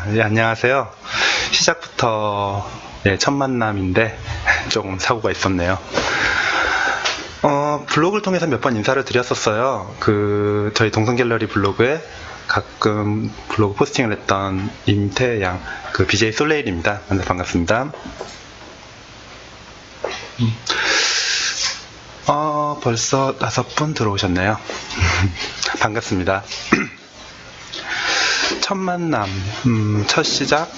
네, 안녕하세요. 시작부터 첫 만남인데 조금 사고가 있었네요. 블로그를 통해서 몇 번 인사를 드렸었어요. 저희 동성갤러리 블로그에 가끔 블로그 포스팅을 했던 임태양, BJ 솔레일입니다. 만나서 반갑습니다. 벌써 5분 들어오셨네요. 반갑습니다. 첫 만남, 첫 시작,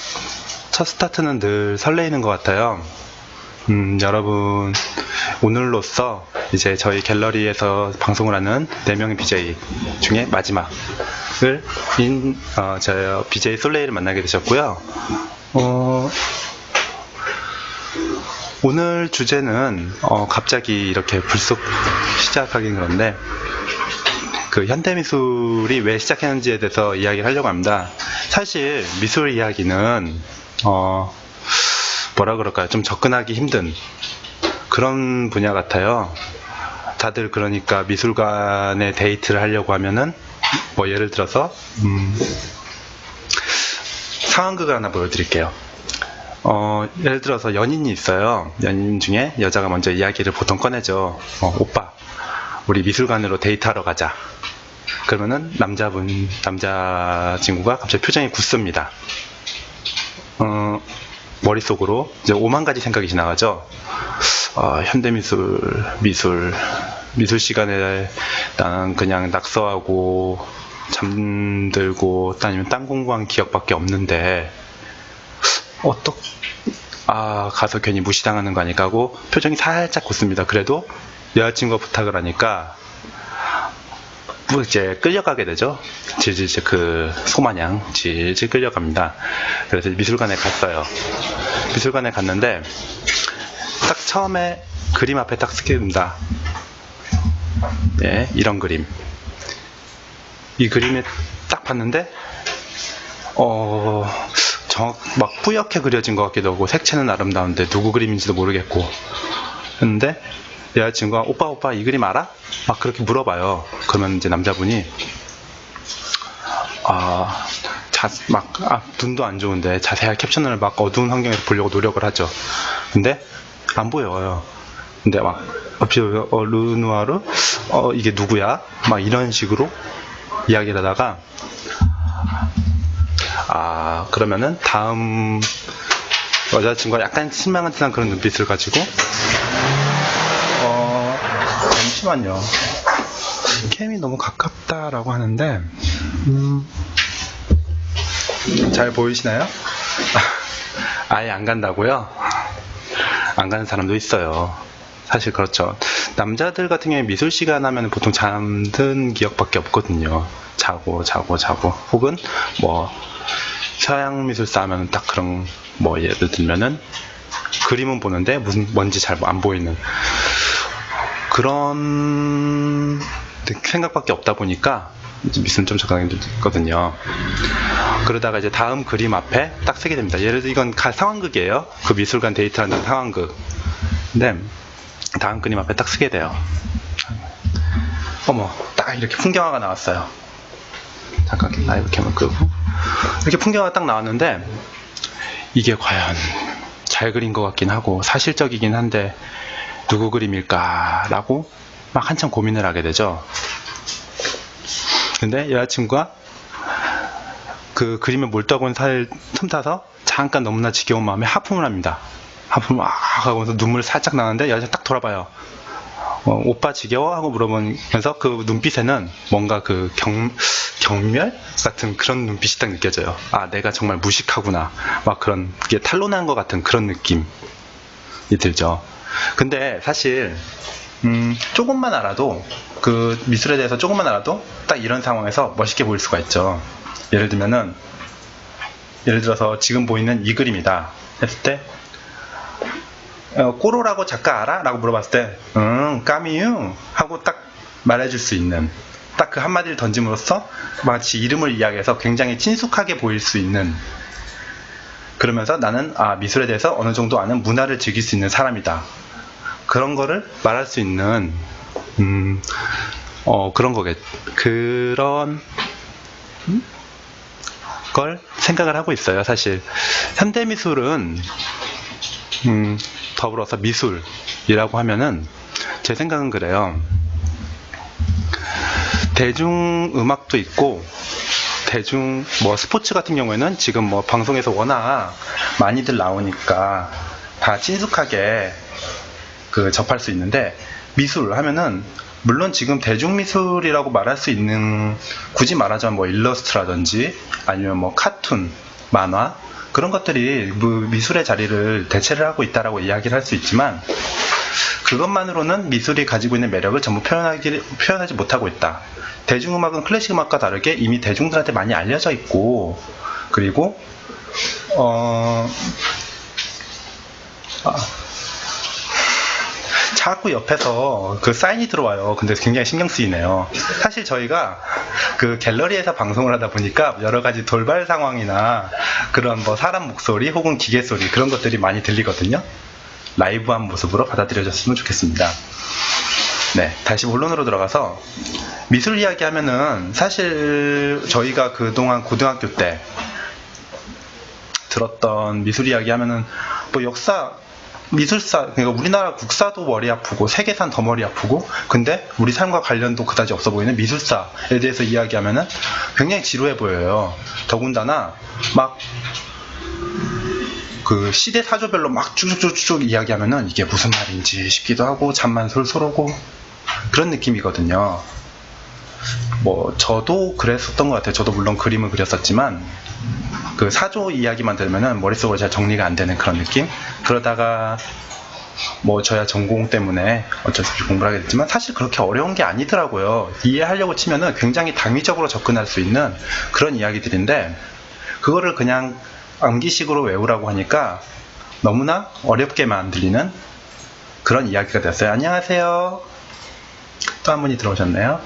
첫 스타트는 늘 설레이는 것 같아요. 여러분, 오늘로써 이제 저희 갤러리에서 방송을 하는 4명의 BJ 중에 마지막을 저 BJ 솔레이를 만나게 되셨고요. 오늘 주제는 갑자기 이렇게 불쑥 시작하긴 그런데 현대미술이 왜 시작했는지에 대해서 이야기를 하려고 합니다. 사실 미술 이야기는 뭐라 그럴까요? 좀 접근하기 힘든 그런 분야 같아요. 다들 그러니까 미술관에 데이트를 하려고 하면은 뭐 예를 들어서 상황극을 하나 보여드릴게요. 예를 들어서 연인이 있어요. 연인 중에 여자가 먼저 이야기를 보통 꺼내죠. 오빠, 우리 미술관으로 데이트하러 가자. 그러면은 남자친구가 갑자기 표정이 굳습니다. 머릿속으로 이제 5만 가지 생각이 지나가죠. 현대미술 시간에 나는 그냥 낙서하고 잠들고 아니면 딴 공부한 기억밖에 없는데 가서 괜히 무시당하는 거 아닐까 하고 표정이 살짝 굳습니다. 그래도 여자친구가 부탁을 하니까 이제 끌려가게 되죠. 질질 소마냥 질질 끌려갑니다. 그래서 미술관에 갔어요. 미술관에 갔는데 딱 처음에 그림 앞에 딱 쓰게 됩니다. 네, 이런 그림. 이 그림에 딱 봤는데 막 뿌옇게 그려진 것 같기도 하고 색채는 아름다운데 누구 그림인지도 모르겠고 했는데 여자친구가 오빠 이 그림 알아? 막 그렇게 물어봐요. 그러면 이제 남자분이 눈도 안 좋은데 자세하게 캡션을 막 어두운 환경에서 보려고 노력을 하죠. 근데 안 보여요. 근데 막 르누아르 이게 누구야? 막 이런 식으로 이야기를 하다가 그러면은 다음 여자친구가 약간 실망한 듯한 그런 눈빛을 가지고 잠시만요. 캠이 너무 가깝다라고 하는데 잘 보이시나요? 아예 안 간다고요? 안 가는 사람도 있어요. 사실 그렇죠. 남자들 같은 경우에 미술 시간 하면 보통 잠든 기억밖에 없거든요. 자고 혹은 뭐 서양 미술사 하면 딱 그런 예를 들면은 그림은 보는데 뭔지 잘 안 보이는 그런 생각밖에 없다 보니까 미술은 좀 적당히 됐거든요. 그러다가 이제 다음 그림 앞에 딱 쓰게 됩니다. 예를 들어 이건 상황극이에요. 그 미술관 데이트하는 상황극. 근데 다음 그림 앞에 딱 쓰게 돼요. 딱 이렇게 풍경화가 나왔어요. 잠깐 라이브 캠을 끄고 이렇게 풍경화가 딱 나왔는데 이게 과연 잘 그린 것 같긴 하고 사실적이긴 한데 누구 그림일까라고 막 한참 고민을 하게 되죠. 근데 여자친구가 그 그림에 몰두하고 있는 사이를 틈타서 잠깐 너무나 지겨운 마음에 하품을 합니다. 하품을 하고서 눈물 살짝 나는데 여자친구가 딱 돌아봐요. 오빠 지겨워? 하고 물어보면서 그 눈빛에는 뭔가 경멸 같은 그런 눈빛이 딱 느껴져요. 내가 정말 무식하구나. 막 그런 게 탄로난 것 같은 그런 느낌이 들죠. 근데 사실 조금만 알아도 그 미술에 대해서 조금만 알아도 딱 이런 상황에서 멋있게 보일 수가 있죠. 예를 들어서 지금 보이는 이 그림이다 했을 때 꼬로라고 작가 알아? 라고 물어봤을 때 까미유 하고 딱 말해줄 수 있는 딱 그 한마디를 던짐으로써 마치 이름을 이야기해서 굉장히 친숙하게 보일 수 있는, 그러면서 나는 미술에 대해서 어느 정도 아는, 문화를 즐길 수 있는 사람이다, 그런 거를 말할 수 있는 그런 걸 생각을 하고 있어요. 사실 현대미술은 더불어서 미술이라고 하면은 제 생각은 그래요. 대중음악도 있고 스포츠 같은 경우에는 지금 방송에서 워낙 많이들 나오니까 다 친숙하게 접할 수 있는데, 미술 하면은 물론 지금 대중미술이라고 말할 수 있는, 굳이 말하자면 일러스트라든지 아니면 카툰, 만화, 그런 것들이 미술의 자리를 대체를 하고 있다라고 이야기를 할 수 있지만, 그것만으로는 미술이 가지고 있는 매력을 전부 표현하지 못하고 있다. 대중음악은 클래식 음악과 다르게 이미 대중들한테 많이 알려져 있고, 그리고 자꾸 옆에서 사인이 들어와요. 근데 굉장히 신경 쓰이네요. 사실 저희가 갤러리에서 방송을 하다 보니까 여러 가지 돌발 상황이나 그런 사람 목소리 혹은 기계 소리, 그런 것들이 많이 들리거든요. 라이브한 모습으로 받아들여졌으면 좋겠습니다. 네, 다시 본론으로 들어가서 미술 이야기 하면은, 사실 저희가 그동안 고등학교 때 들었던 미술 이야기 하면은 역사, 미술사, 그러니까 우리나라 국사도 머리 아프고 세계사는 더 머리 아프고, 근데 우리 삶과 관련도 그다지 없어 보이는 미술사에 대해서 이야기하면은 굉장히 지루해 보여요. 더군다나 시대 사조별로 쭉쭉쭉쭉 이야기하면은 이게 무슨 말인지 싶기도 하고 잠만 솔솔 오고 그런 느낌이거든요. 저도 그랬었던 것 같아요. 저도 물론 그림을 그렸었지만 사조 이야기만 들으면은 머릿속으로 잘 정리가 안 되는 그런 느낌? 그러다가 저야 전공 때문에 어쩔 수 없이 공부를 하게 됐지만, 사실 그렇게 어려운 게 아니더라고요. 이해하려고 치면은 굉장히 당위적으로 접근할 수 있는 그런 이야기들인데, 그거를 그냥 암기식으로 외우라고 하니까 너무나 어렵게만 들리는 그런 이야기가 됐어요. 안녕하세요. 또 한 분이 들어오셨네요.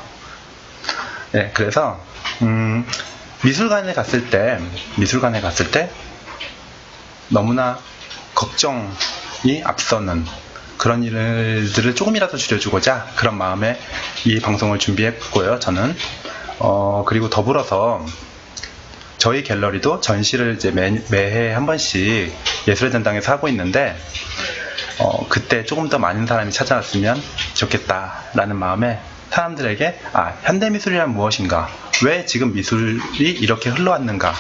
네, 그래서 미술관에 갔을 때 너무나 걱정이 앞서는 그런 일들을 조금이라도 줄여주고자 그런 마음에 이 방송을 준비했고요. 저는 그리고 더불어서 저희 갤러리도 전시를 이제 매해 한 번씩 예술의 전당에서 하고 있는데, 그때 조금 더 많은 사람이 찾아왔으면 좋겠다라는 마음에 사람들에게 현대미술이란 무엇인가, 왜 지금 미술이 이렇게 흘러왔는가,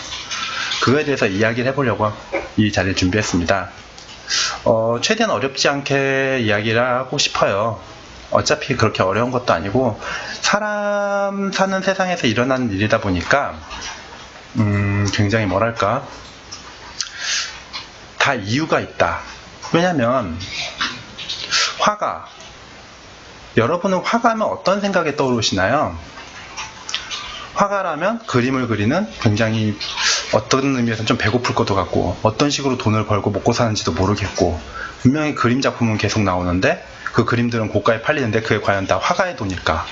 그거에 대해서 이야기를 해보려고 이 자리를 준비했습니다. 최대한 어렵지 않게 이야기를 하고 싶어요. 어차피 그렇게 어려운 것도 아니고 사람 사는 세상에서 일어나는 일이다 보니까 굉장히 다 이유가 있다. 왜냐면 화가, 여러분은 화가하면 어떤 생각이 떠오르시나요? 화가라면 그림을 그리는, 굉장히 어떤 의미에서는 좀 배고플 것도 같고, 어떤 식으로 돈을 벌고 먹고 사는지도 모르겠고, 분명히 그림 작품은 계속 나오는데 그 그림들은 고가에 팔리는데 그게 과연 다 화가의 돈일까?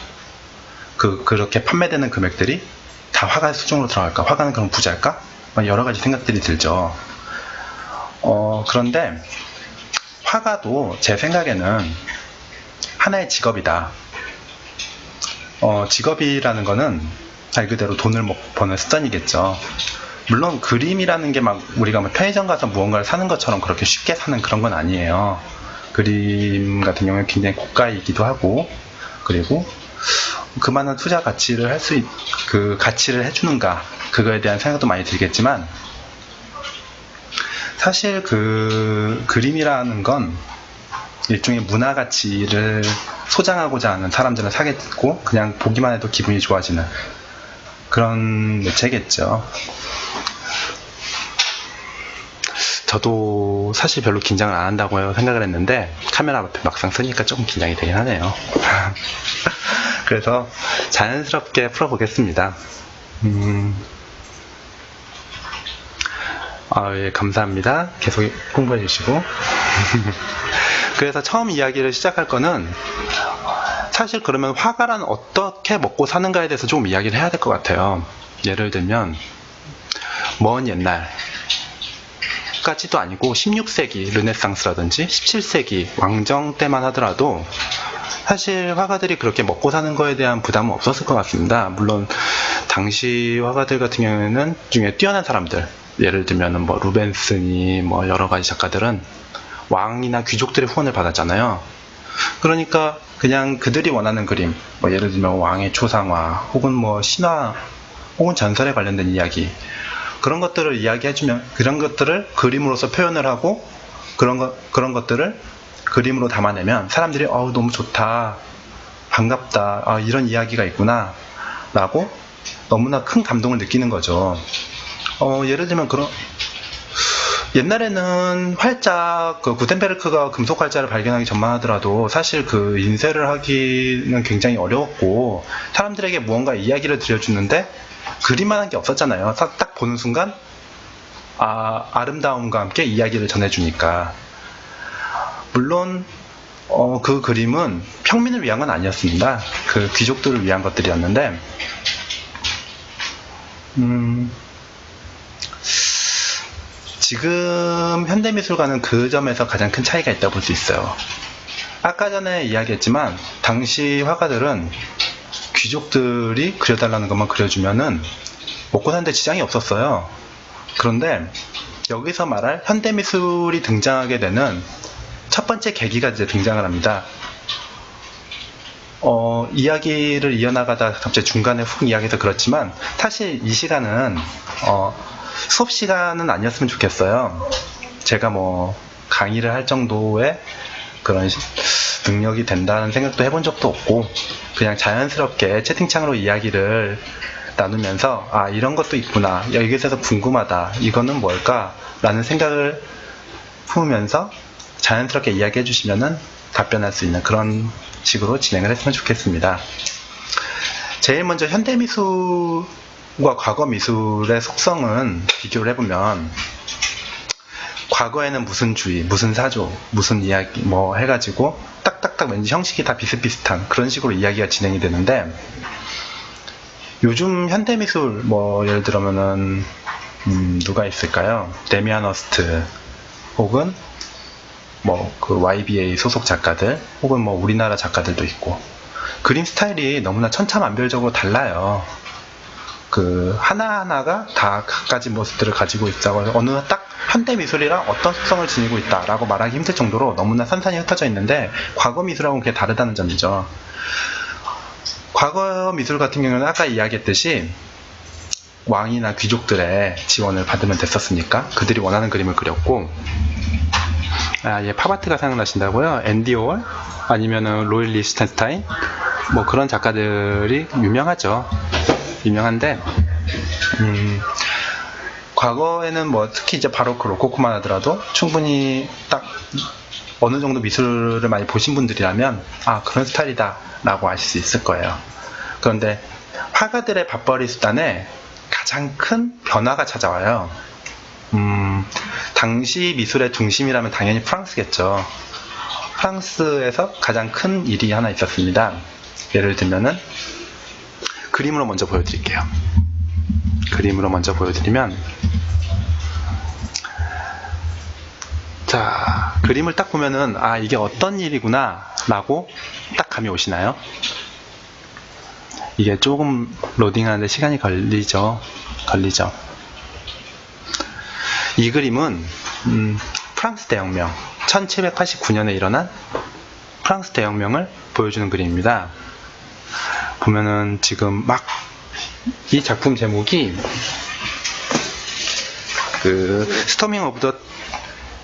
그렇게 판매되는 금액들이 다 화가의 수중으로 들어갈까? 화가는 그럼 부자일까? 여러 가지 생각들이 들죠. 그런데 화가도 제 생각에는 하나의 직업이다. 직업이라는 거는 말 그대로 돈을 버는 수단이겠죠. 물론 그림이라는 게 우리가 편의점 가서 무언가를 사는 것처럼 그렇게 쉽게 사는 그런 건 아니에요. 그림 같은 경우는 굉장히 고가이기도 하고, 그리고 그만한 투자 가치를 가치를 해주는가, 그거에 대한 생각도 많이 들겠지만, 사실 그림이라는 건 일종의 문화 가치를 소장하고자 하는 사람들은 사겠고, 그냥 보기만 해도 기분이 좋아지는 그런 매체겠죠. 저도 사실 별로 긴장을 안 한다고 생각을 했는데 카메라 앞에 막상 서니까 조금 긴장이 되긴 하네요. 그래서 자연스럽게 풀어보겠습니다. 예, 감사합니다. 계속 공부해 주시고. 그래서 처음 이야기를 시작할 거는, 사실 그러면 화가란 어떻게 먹고 사는가에 대해서 조금 이야기를 해야 될 것 같아요. 예를 들면 먼 옛날까지도 아니고 16세기 르네상스라든지 17세기 왕정 때만 하더라도 사실 화가들이 그렇게 먹고 사는 거에 대한 부담은 없었을 것 같습니다. 물론 당시 화가들 같은 경우에는 중에 뛰어난 사람들, 예를 들면 뭐 루벤스니 뭐 여러 가지 작가들은 왕이나 귀족들의 후원을 받았잖아요. 그러니까 그냥 그들이 원하는 그림, 뭐 예를 들면 왕의 초상화, 혹은 뭐 신화, 혹은 전설에 관련된 이야기, 그런 것들을 이야기해주면, 그런 것들을 그림으로서 표현을 하고 그런 것들을 그림으로 담아내면 사람들이 너무 좋다, 반갑다, 이런 이야기가 있구나 라고 너무나 큰 감동을 느끼는 거죠. 예를 들면 옛날에는 활자, 구텐베르크가 금속 활자를 발견하기 전만 하더라도 사실 그 인쇄를 하기는 굉장히 어려웠고, 사람들에게 무언가 이야기를 들려주는데 그림만 한 게 없었잖아요. 딱 보는 순간 아름다움과 함께 이야기를 전해주니까. 물론 그 그림은 평민을 위한 건 아니었습니다. 그 귀족들을 위한 것들이었는데, 지금 현대미술과는 그 점에서 가장 큰 차이가 있다고 볼 수 있어요. 아까 전에 이야기했지만 당시 화가들은 귀족들이 그려달라는 것만 그려주면은 먹고 사는데 지장이 없었어요. 그런데 여기서 말할 현대미술이 등장하게 되는 첫 번째 계기가 이제 등장을 합니다. 이야기를 이어나가다 갑자기 중간에 훅 이야기해서 그렇지만, 사실 이 시간은 수업 시간은 아니었으면 좋겠어요. 제가 뭐 강의를 할 정도의 그런 능력이 된다는 생각도 해본 적도 없고, 그냥 자연스럽게 채팅창으로 이야기를 나누면서 이런 것도 있구나, 여기서 궁금하다, 이거는 뭘까 라는 생각을 품으면서 자연스럽게 이야기해 주시면은 답변할 수 있는 그런 식으로 진행을 했으면 좋겠습니다. 제일 먼저 현대미술과 과거미술의 속성은 비교를 해보면, 과거에는 무슨 주의, 무슨 사조, 무슨 이야기 뭐 해가지고 딱딱딱 왠지 형식이 다 비슷비슷한 그런 식으로 이야기가 진행이 되는데, 요즘 현대미술 뭐 예를 들면은 누가 있을까요? 데미안 허스트, 혹은 뭐 그 YBA 소속 작가들, 혹은 뭐 우리나라 작가들도 있고, 그림 스타일이 너무나 천차만별적으로 달라요. 그 하나하나가 다 각가지 모습들을 가지고 있다고, 어느 딱 현대미술이랑 어떤 속성을 지니고 있다라고 말하기 힘들 정도로 너무나 산산이 흩어져 있는데, 과거 미술하고는 그게 다르다는 점이죠. 과거 미술 같은 경우는 아까 이야기했듯이 왕이나 귀족들의 지원을 받으면 됐었으니까 그들이 원하는 그림을 그렸고, 팝아트가 생각나신다고요? 앤디 올, 아니면은 로일 리히텐스타인, 뭐 그런 작가들이 유명하죠. 유명한데, 과거에는 뭐 특히 이제 바로크, 로코코만 하더라도 충분히 딱 어느 정도 미술을 많이 보신 분들이라면 그런 스타일이다 라고 아실 수 있을 거예요. 그런데 화가들의 밥벌이 수단에 가장 큰 변화가 찾아와요. 당시 미술의 중심이라면 당연히 프랑스겠죠. 프랑스에서 가장 큰 일이 하나 있었습니다. 예를 들면은 그림으로 먼저 보여드릴게요. 그림으로 먼저 보여드리면, 자, 그림을 딱 보면은 이게 어떤 일이구나 라고 딱 감이 오시나요? 이게 조금 로딩하는데 시간이 걸리죠. 이 그림은 프랑스 대혁명, 1789년에 일어난 프랑스 대혁명을 보여주는 그림입니다. 보면은 지금 막 이 작품 제목이 스토밍 오브 더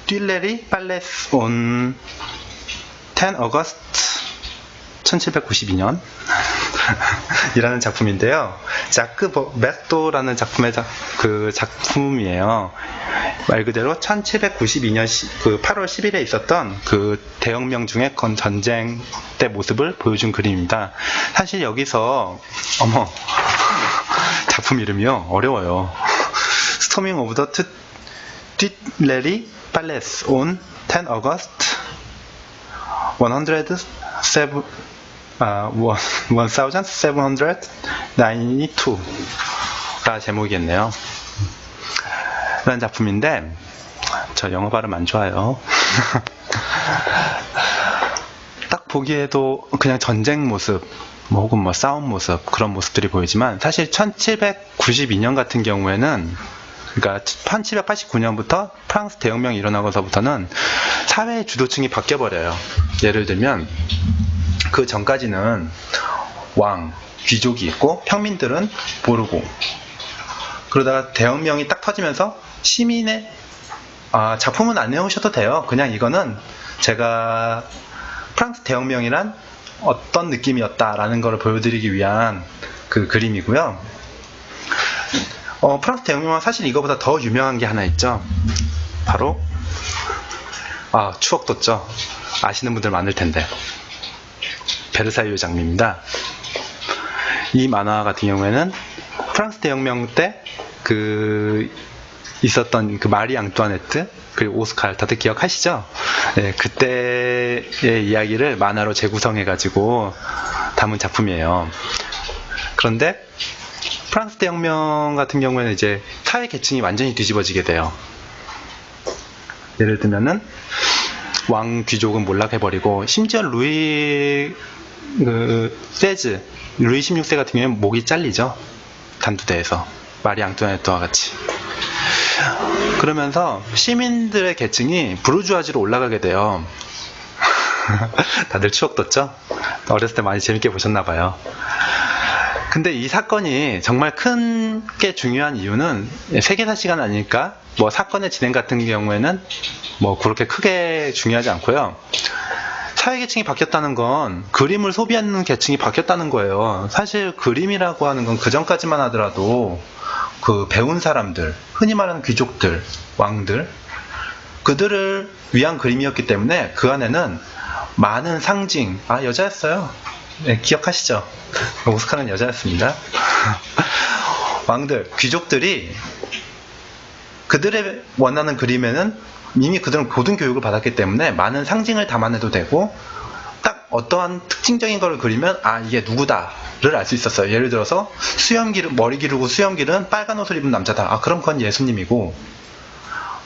듈레리 팔레스 온 10 어거스트 1792년 이라는 작품인데요. 자크 베토라는 작품의 작품이에요. 말 그대로 1792년 8월 10일에 있었던 그 대혁명 중에 전쟁 때 모습을 보여준 그림입니다. 사실 여기서 작품 이름이요, 어려워요. 스토밍 오브 더 듈레리 팔레스 온 10 어거스트 1792가 제목이겠네요. 라는 작품인데, 저 영어 발음 안 좋아요. 딱 보기에도 그냥 전쟁 모습, 뭐 혹은 뭐 싸운 모습, 그런 모습들이 보이지만 사실 1792년 같은 경우에는, 그러니까 1789년부터 프랑스 대혁명이 일어나고서부터는 사회의 주도층이 바뀌어버려요. 예를 들면 그 전까지는 왕, 귀족이 있고 평민들은 모르고, 그러다가 대혁명이 딱 터지면서 시민의 작품은 안 내오셔도 돼요. 그냥 이거는 제가 프랑스 대혁명이란 어떤 느낌이었다라는 것을 보여드리기 위한 그 그림이고요. 프랑스 대혁명은 사실 이거보다 더 유명한 게 하나 있죠. 바로 추억 돋죠. 아시는 분들 많을 텐데, 베르사유 장미입니다. 이 만화 같은 경우에는 프랑스 대혁명 때 있었던 그 마리 앙뚜아네트 그리고 오스칼 다들 기억하시죠? 네, 그때의 이야기를 만화로 재구성해가지고 담은 작품이에요. 그런데 프랑스 대혁명 같은 경우에는 이제 사회 계층이 완전히 뒤집어지게 돼요. 예를 들면은 왕 귀족은 몰락해버리고, 심지어 루이 16세 같은 경우에는 목이 잘리죠. 단두대에서 마리 앙뚜아네트와 같이. 그러면서 시민들의 계층이 부르주아지로 올라가게 돼요. 다들 추억 돋죠? 어렸을 때 많이 재밌게 보셨나봐요. 근데 이 사건이 정말 크게 중요한 이유는 세계사 시간 아닐까? 뭐 사건의 진행 같은 경우에는 뭐 그렇게 크게 중요하지 않고요. 사회계층이 바뀌었다는 건 그림을 소비하는 계층이 바뀌었다는 거예요. 사실 그림이라고 하는 건 그전까지만 하더라도 그 배운 사람들, 흔히 말하는 귀족들, 왕들, 그들을 위한 그림이었기 때문에 그 안에는 많은 상징, 여자였어요. 네, 기억하시죠? 오스카는 여자였습니다. 왕들, 귀족들이 그들의 원하는 그림에는 이미 그들은 고등 교육을 받았기 때문에 많은 상징을 담아내도 되고, 딱 어떠한 특징적인 걸 그리면 이게 누구다를 알 수 있었어요. 예를 들어서 머리 기르고 수염 기른 빨간 옷을 입은 남자다. 그럼 그건 예수님이고,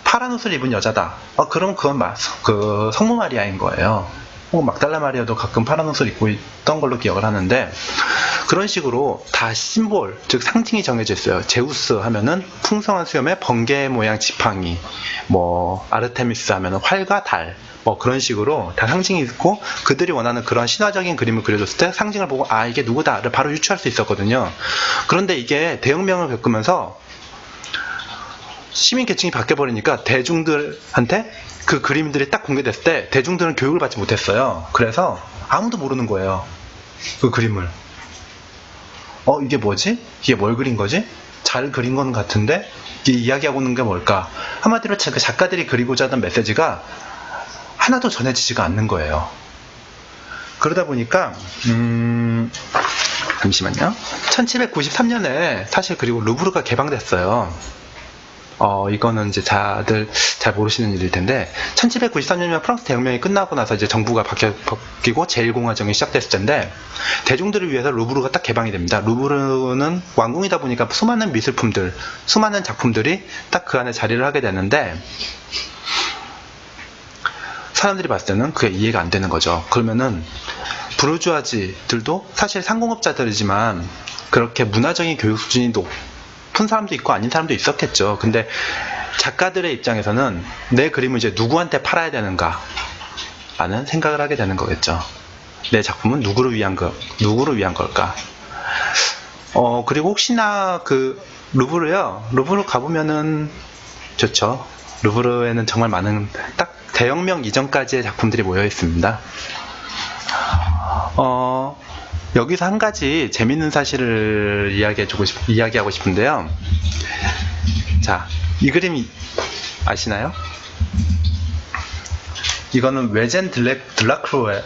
파란 옷을 입은 여자다. 그럼 그건 그 성모 마리아인 거예요. 혹은 막달라 마리아도 가끔 파란 옷을 입고 있던 걸로 기억을 하는데, 그런 식으로 다 심볼, 즉 상징이 정해져 있어요. 제우스 하면은 풍성한 수염에 번개 모양 지팡이, 뭐 아르테미스 하면은 활과 달, 뭐 그런 식으로 다 상징이 있고, 그들이 원하는 그런 신화적인 그림을 그려줬을 때 상징을 보고 이게 누구다를 바로 유추할 수 있었거든요. 그런데 이게 대혁명을 겪으면서 시민 계층이 바뀌어버리니까 대중들한테 그 그림들이 딱 공개됐을 때 대중들은 교육을 받지 못했어요. 그래서 아무도 모르는 거예요. 그 그림을. 이게 뭐지? 이게 뭘 그린 거지? 잘 그린 건 같은데 이게 이야기하고 있는 게 뭘까? 한마디로 그 작가들이 그리고자 하던 메시지가 하나도 전해지지가 않는 거예요. 그러다 보니까 잠시만요. 1793년에 사실 그리고 루브르가 개방됐어요. 이거는 이제 다들 잘 모르시는 일일 텐데, 1793년이면 프랑스 대혁명이 끝나고 나서 이제 정부가 바뀌고 제1공화정이 시작됐을 텐데, 대중들을 위해서 루브르가 딱 개방이 됩니다. 루브르는 왕궁이다 보니까 수많은 미술품들, 수많은 작품들이 딱 그 안에 자리를 하게 되는데, 사람들이 봤을 때는 그게 이해가 안 되는 거죠. 그러면은 부르주아지들도 사실 상공업자들이지만 그렇게 문화적인 교육 수준이 높은 사람도 있고 아닌 사람도 있었겠죠. 근데 작가들의 입장에서는 내 그림을 이제 누구한테 팔아야 되는가 라는 생각을 하게 되는 거겠죠. 내 작품은 누구를 위한 걸까? 그리고 혹시나 루브르요. 루브르 가보면은 좋죠. 루브르에는 정말 많은 딱 대혁명 이전까지의 작품들이 모여 있습니다. 여기서 한 가지 재밌는 사실을 이야기하고 싶은데요. 자, 이 그림 아시나요? 이거는 외젠 들라크로와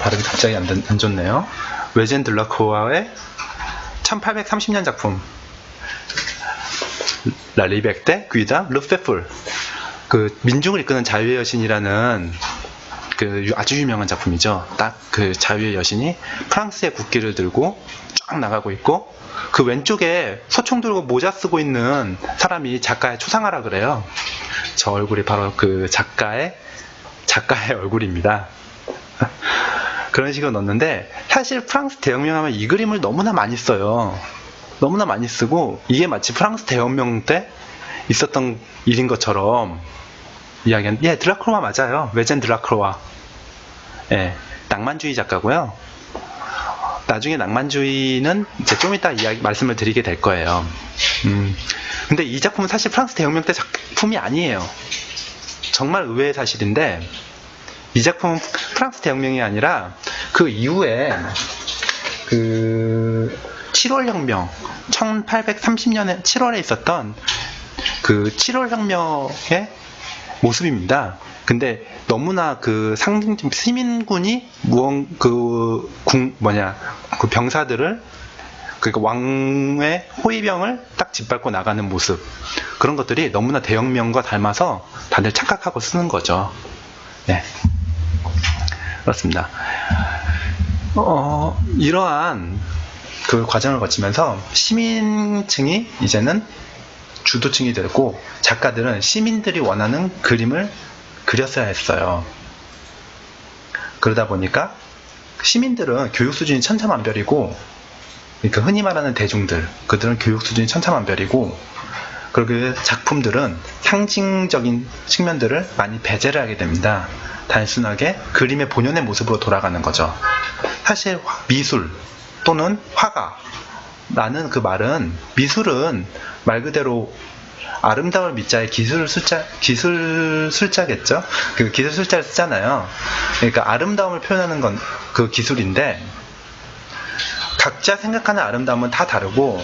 발음이 갑자기 안 좋네요. 외젠 들라크로와의 1830년 작품 라 리벡 귀다 르페풀, 그 민중을 이끄는 자유의 여신이라는 그 아주 유명한 작품이죠. 딱 그 자유의 여신이 프랑스의 국기를 들고 쫙 나가고 있고, 그 왼쪽에 소총 들고 모자 쓰고 있는 사람이 작가의 초상화라 그래요. 저 얼굴이 바로 그 작가의 얼굴입니다. 그런 식으로 넣었는데, 사실 프랑스 대혁명 하면 이 그림을 너무나 많이 써요. 너무나 많이 쓰고, 이게 마치 프랑스 대혁명 때 있었던 일인 것처럼 이야기한, 예, 드라크로와 맞아요. 외젠 드라크로와. 예, 낭만주의 작가고요. 나중에 낭만주의는 이제 좀 이따 말씀을 드리게 될 거예요. 근데 이 작품은 사실 프랑스 대혁명 때 작품이 아니에요. 정말 의외의 사실인데, 이 작품은 프랑스 대혁명이 아니라 그 이후에 그 7월 혁명, 1830년에 7월에 있었던 그 7월 혁명의 모습입니다. 근데 너무나 그 시민군이 그 병사들을, 그러니까 왕의 호위병을 딱 짓밟고 나가는 모습, 그런 것들이 너무나 대혁명과 닮아서 다들 착각하고 쓰는 거죠. 네, 그렇습니다. 이러한 그 과정을 거치면서 시민층이 이제는 주도층이 되고, 작가들은 시민들이 원하는 그림을 그렸어야 했어요. 그러다 보니까 시민들은 교육 수준이 천차만별이고, 그러니까 흔히 말하는 대중들, 그들은 교육 수준이 천차만별이고, 그리고 작품들은 상징적인 측면들을 많이 배제를 하게 됩니다. 단순하게 그림의 본연의 모습으로 돌아가는 거죠. 사실 미술 또는 화가라는 그 말은, 미술은 말 그대로 아름다울 미자의 기술 술자겠죠? 그 기술 술자를 쓰잖아요. 그러니까 아름다움을 표현하는 건 그 기술인데, 각자 생각하는 아름다움은 다 다르고,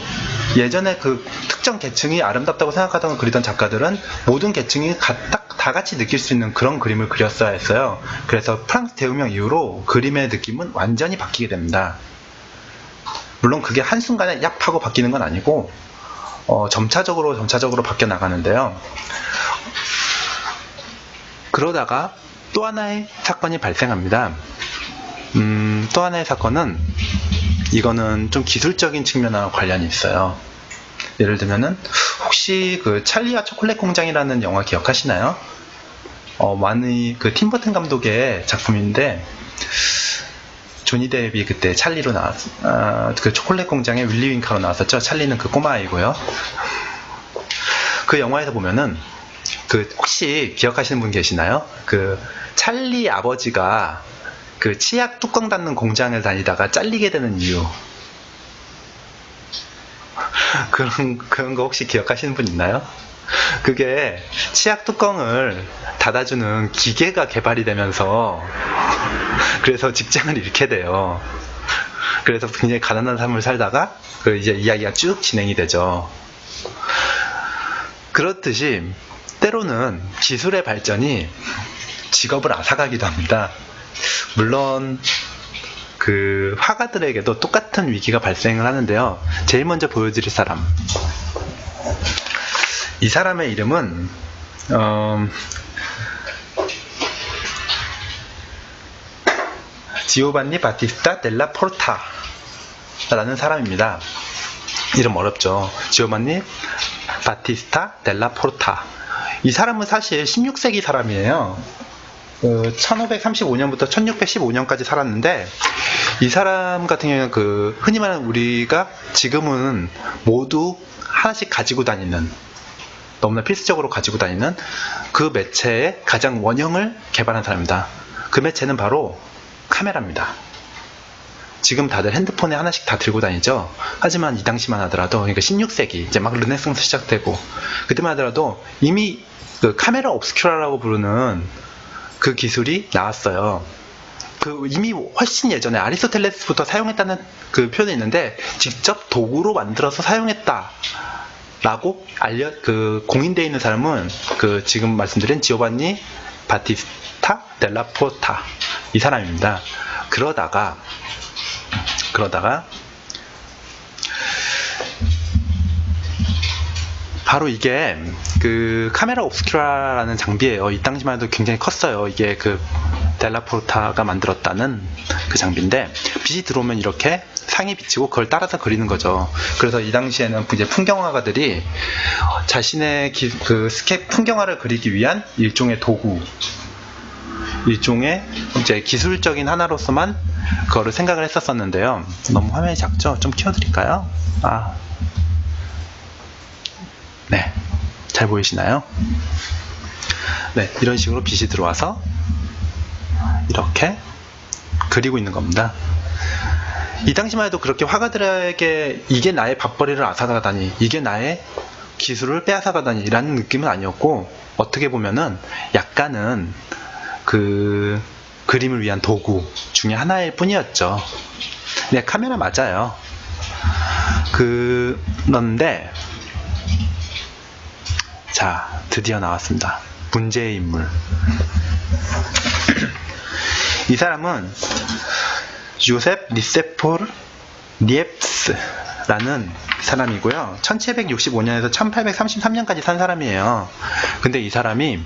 예전에 그 특정 계층이 아름답다고 생각하던 그리던 작가들은 모든 계층이 다 같이 느낄 수 있는 그런 그림을 그렸어야 했어요. 그래서 프랑스 대혁명 이후로 그림의 느낌은 완전히 바뀌게 됩니다. 물론 그게 한순간에 얍 하고 바뀌는 건 아니고, 점차적으로 바뀌어 나가는데요. 그러다가 또 하나의 사건이 발생합니다. 또 하나의 사건은, 이거는 좀 기술적인 측면과 관련이 있어요. 예를 들면은, 혹시 그 찰리와 초콜릿 공장이라는 영화 기억하시나요? 많이 그 팀 버튼 감독의 작품인데, 조니 데뷔 그때 찰리로 그 초콜릿 공장에 윌리 윙카로 나왔었죠. 찰리는 그 꼬마아이고요. 그 영화에서 보면은, 그 혹시 기억하시는 분 계시나요? 그 찰리 아버지가 그 치약 뚜껑 닫는 공장을 다니다가 잘리게 되는 이유. 그런 거 혹시 기억하시는 분 있나요? 그게 치약 뚜껑을 닫아주는 기계가 개발이 되면서, 그래서 직장을 잃게 돼요. 그래서 굉장히 가난한 삶을 살다가 그 이제 이야기가 쭉 진행이 되죠. 그렇듯이 때로는 기술의 발전이 직업을 앗아가기도 합니다. 물론 그 화가들에게도 똑같은 위기가 발생을 하는데요. 제일 먼저 보여드릴 사람, 이 사람의 이름은 지오반니 바티스타 델라 포르타 라는 사람입니다. 이름 어렵죠. 지오반니 바티스타 델라 포르타. 이 사람은 사실 16세기 사람이에요. 1535년부터 1615년까지 살았는데, 이 사람 같은 경우는 그 흔히 말하는 우리가 지금은 모두 하나씩 가지고 다니는, 너무나 필수적으로 가지고 다니는 그 매체의 가장 원형을 개발한 사람입니다. 그 매체는 바로 카메라입니다. 지금 다들 핸드폰에 하나씩 다 들고 다니죠. 하지만 이 당시만 하더라도, 그러니까 16세기 이제 막 르네상스 시작되고 그때만 하더라도 이미 그 카메라 옵스큐라라고 부르는 그 기술이 나왔어요. 그 이미 훨씬 예전에 아리스토텔레스부터 사용했다는 그 표현이 있는데, 직접 도구로 만들어서 사용했다라고 그 공인되어 있는 사람은 그 지금 말씀드린 지오반니 바티스타 델라 포르타, 이 사람입니다. 그러다가 바로 이게 그 카메라 옵스큐라라는 장비예요. 이 당시만 해도 굉장히 컸어요. 이게 그 델라포르타가 만들었다는 그 장비인데, 빛이 들어오면 이렇게 상이 비치고 그걸 따라서 그리는 거죠. 그래서 이 당시에는 이제 풍경화가들이 자신의 그 풍경화를 그리기 위한 일종의 도구, 일종의 이제 기술적인 하나로서만 그거를 생각을 했었었는데요. 너무 화면이 작죠? 좀 키워드릴까요? 네, 잘 보이시나요? 네, 이런 식으로 빛이 들어와서 이렇게 그리고 있는 겁니다. 이 당시만 해도 그렇게 화가들에게 이게 나의 밥벌이를 앗아가다니, 이게 나의 기술을 빼앗아가다니 라는 느낌은 아니었고, 어떻게 보면은 약간은 그 그림을 위한 도구 중에 하나일 뿐이었죠. 네, 카메라 맞아요. 그런데 자, 드디어 나왔습니다. 문제의 인물. 이 사람은 요셉 리세포르 니엡스라는 사람이고요. 1765년에서 1833년까지 산 사람이에요. 근데 이 사람이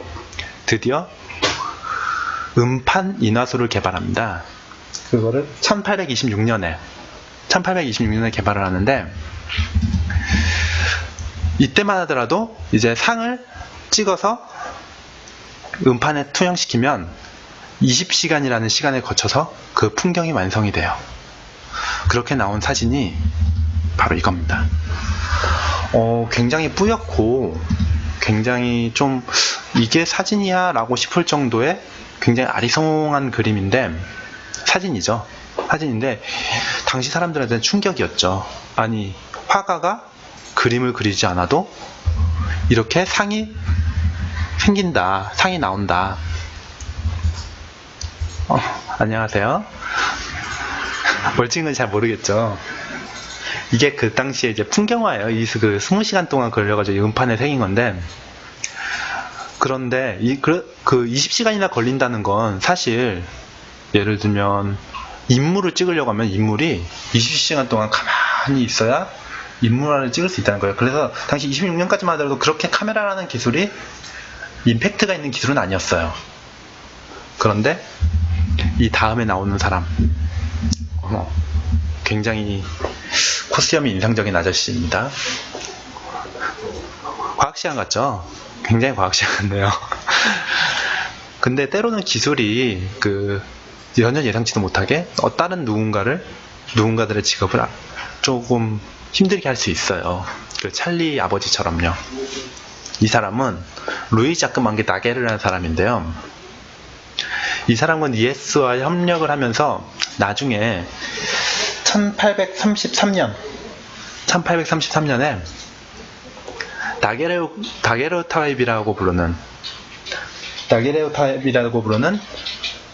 드디어 음판 인화술을 개발합니다. 그거를 1826년에 개발을 하는데, 이때만 하더라도 이제 상을 찍어서 음판에 투영시키면 20시간이라는 시간을 거쳐서 그 풍경이 완성이 돼요. 그렇게 나온 사진이 바로 이겁니다. 굉장히 뿌옇고 굉장히 좀 이게 사진이야 라고 싶을 정도의 굉장히 아리송한 그림인데, 사진인데 당시 사람들한테는 충격이었죠. 아니, 화가가 그림을 그리지 않아도 이렇게 상이 생긴다, 상이 나온다. 안녕하세요. 뭘 찍는 건지 잘 모르겠죠. 이게 그 당시에 이제 풍경화예요. 그 20시간 동안 걸려가지고 이 음판에 새긴 건데, 그런데 그 20시간이나 걸린다는 건 사실 예를 들면 인물을 찍으려고 하면 인물이 20시간 동안 가만히 있어야 인물화를 찍을 수 있다는 거예요. 그래서 당시 26년까지만 하더라도 그렇게 카메라라는 기술이 임팩트가 있는 기술은 아니었어요. 그런데 이 다음에 나오는 사람, 굉장히 코스염이 인상적인 아저씨입니다. 과학시간 같죠? 굉장히 과학시간 같네요. 근데 때로는 기술이 전혀 예상치도 못하게 다른 누군가들의 직업을 조금 힘들게 할 수 있어요. 그 찰리 아버지처럼요. 이 사람은 루이 자크 망게 나게르라는 사람인데요. 이 사람은 니에스와 협력을 하면서 나중에 1833년에 다게르타입이라고 부르는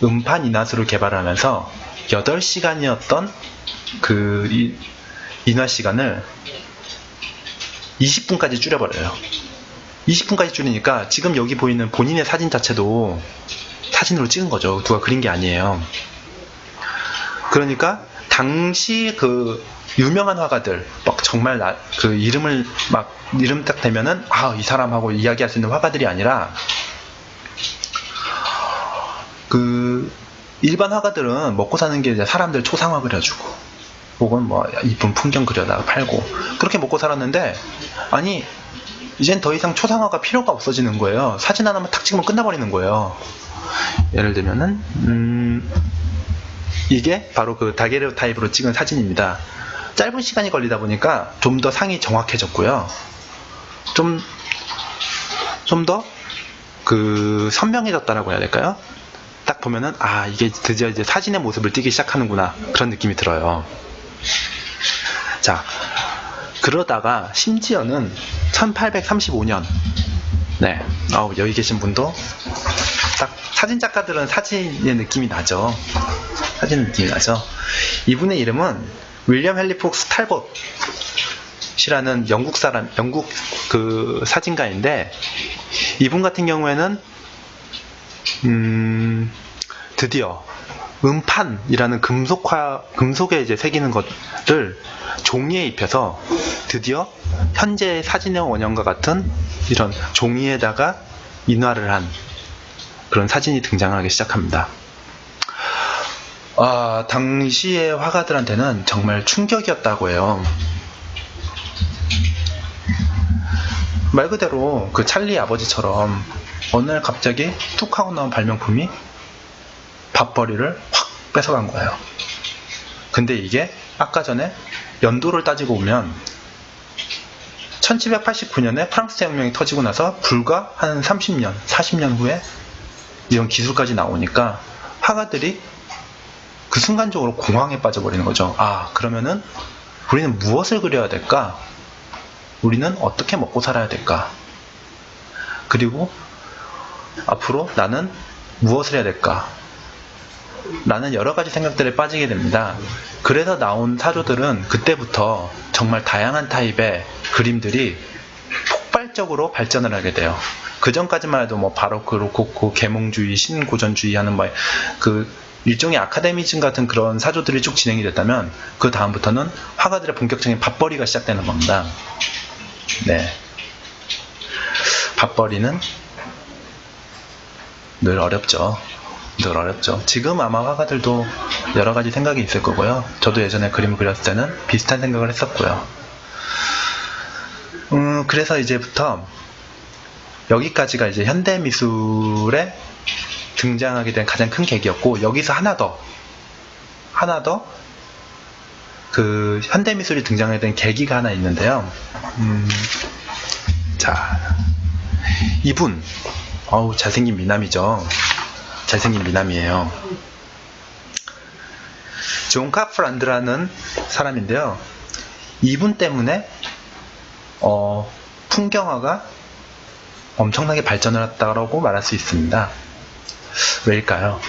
음판 인화술을 개발하면서 8시간이었던 그 인화 시간을 20분까지 줄여버려요. 20분까지 줄이니까 지금 여기 보이는 본인의 사진 자체도 사진으로 찍은 거죠. 누가 그린 게 아니에요. 그러니까 당시 그 유명한 화가들, 막 정말 그 이름 딱 대면은 이 사람하고 이야기할 수 있는 화가들이 아니라, 그 일반 화가들은 먹고 사는 게 이제 사람들 초상화 그려주고 혹은 뭐 이쁜 풍경 그려다가 팔고 그렇게 먹고 살았는데, 아니 이젠 더 이상 초상화가 필요가 없어지는 거예요. 사진 하나만 탁 찍으면 끝나버리는 거예요. 예를 들면은 이게 바로 그 다게르타입으로 찍은 사진입니다. 짧은 시간이 걸리다 보니까 좀 더 상이 정확해졌고요. 좀 더 그 선명해졌다라고 해야 될까요? 딱 보면은 이게 드디어 이제 사진의 모습을 띄기 시작하는구나, 그런 느낌이 들어요. 자, 그러다가 심지어는 1835년, 네, 여기 계신 분도 딱 사진작가들은 사진의 느낌이 나죠. 이분의 이름은 윌리엄 헨리 폭스 탈봇이라는 영국 그 사진가인데, 이분 같은 경우에는 드디어 음판이라는 금속에 이제 새기는 것을 종이에 입혀서 드디어 현재 사진의 원형과 같은 이런 종이에다가 인화를 한 그런 사진이 등장하기 시작합니다. 당시의 화가들한테는 정말 충격이었다고 해요. 말 그대로 그 찰리 아버지처럼 어느 날 갑자기 툭 하고 나온 발명품이 밥벌이를 확 뺏어간 거예요. 근데 이게 아까 전에 연도를 따지고 보면 1789년에 프랑스 혁명이 터지고 나서 불과 한 30년, 40년 후에 이런 기술까지 나오니까 화가들이 그 순간적으로 공황에 빠져버리는 거죠. 아, 그러면은 우리는 무엇을 그려야 될까? 우리는 어떻게 먹고 살아야 될까? 그리고 앞으로 나는 무엇을 해야 될까? 라는 여러 가지 생각들에 빠지게 됩니다. 그래서 나온 사조들은 그때부터 정말 다양한 타입의 그림들이 폭발적으로 발전을 하게 돼요. 그 전까지만 해도 뭐 바로크, 로코코, 계몽주의, 신고전주의 하는 뭐 그 일종의 아카데미즘 같은 그런 사조들이 쭉 진행이 됐다면 그 다음부터는 화가들의 본격적인 밥벌이가 시작되는 겁니다. 네. 밥벌이는 늘 어렵죠. 늘 어렵죠. 지금 아마 화가들도 여러 가지 생각이 있을 거고요. 저도 예전에 그림을 그렸을 때는 비슷한 생각을 했었고요. 그래서 이제부터 여기까지가 이제 현대미술에 등장하게 된 가장 큰 계기였고, 여기서 하나 더 그 현대미술이 등장하게 된 계기가 하나 있는데요. 자, 이분 잘생긴 미남이죠. 잘생긴 미남이에요. 존 카프란드라는 사람인데요. 이분 때문에 풍경화가 엄청나게 발전을 했다고 말할 수 있습니다. 왜일까요?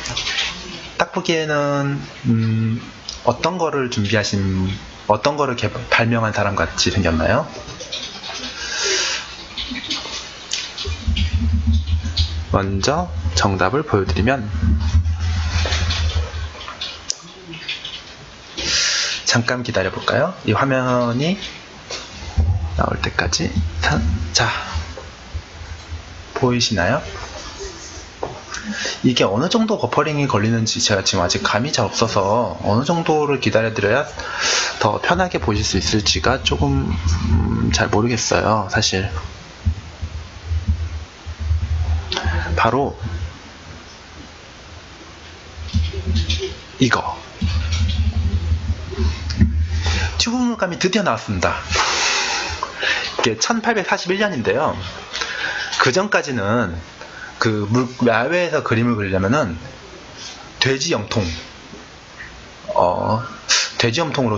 딱 보기에는 어떤 거를 발명한 사람 같이 생겼나요? 먼저 정답을 보여드리면, 잠깐 기다려볼까요? 이 화면이 나올 때까지. 자, 보이시나요? 이게 어느 정도 버퍼링이 걸리는지 제가 지금 아직 감이 잘 없어서 어느 정도를 기다려드려야 더 편하게 보실 수 있을지가 조금 잘 모르겠어요, 사실. 바로 이거, 튜브 물감이 드디어 나왔습니다. 이게 1841년인데요 그 전까지는 야외에서 그림을 그리려면은 돼지 염통으로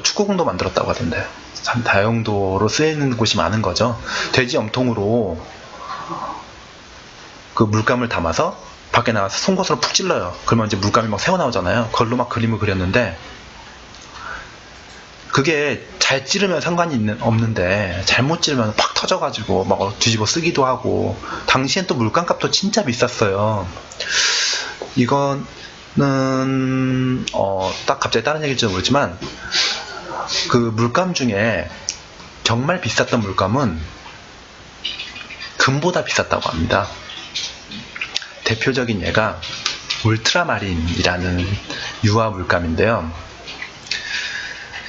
축구공도 만들었다고 하던데, 참 다용도로 쓰이는 곳이 많은 거죠. 돼지 염통으로 그 물감을 담아서 밖에 나가서 송곳으로 푹 찔러요. 그러면 이제 물감이 막 새어나오잖아요. 그걸로 막 그림을 그렸는데, 그게 잘 찌르면 상관이 없는데 잘못 찌르면 팍 터져가지고 막 뒤집어 쓰기도 하고, 당시엔 또 물감값도 진짜 비쌌어요. 이거는 딱 갑자기 다른 얘기일지 모르지만, 그 물감 중에 정말 비쌌던 물감은 금보다 비쌌다고 합니다. 대표적인 예가 울트라마린이라는 유화 물감인데요.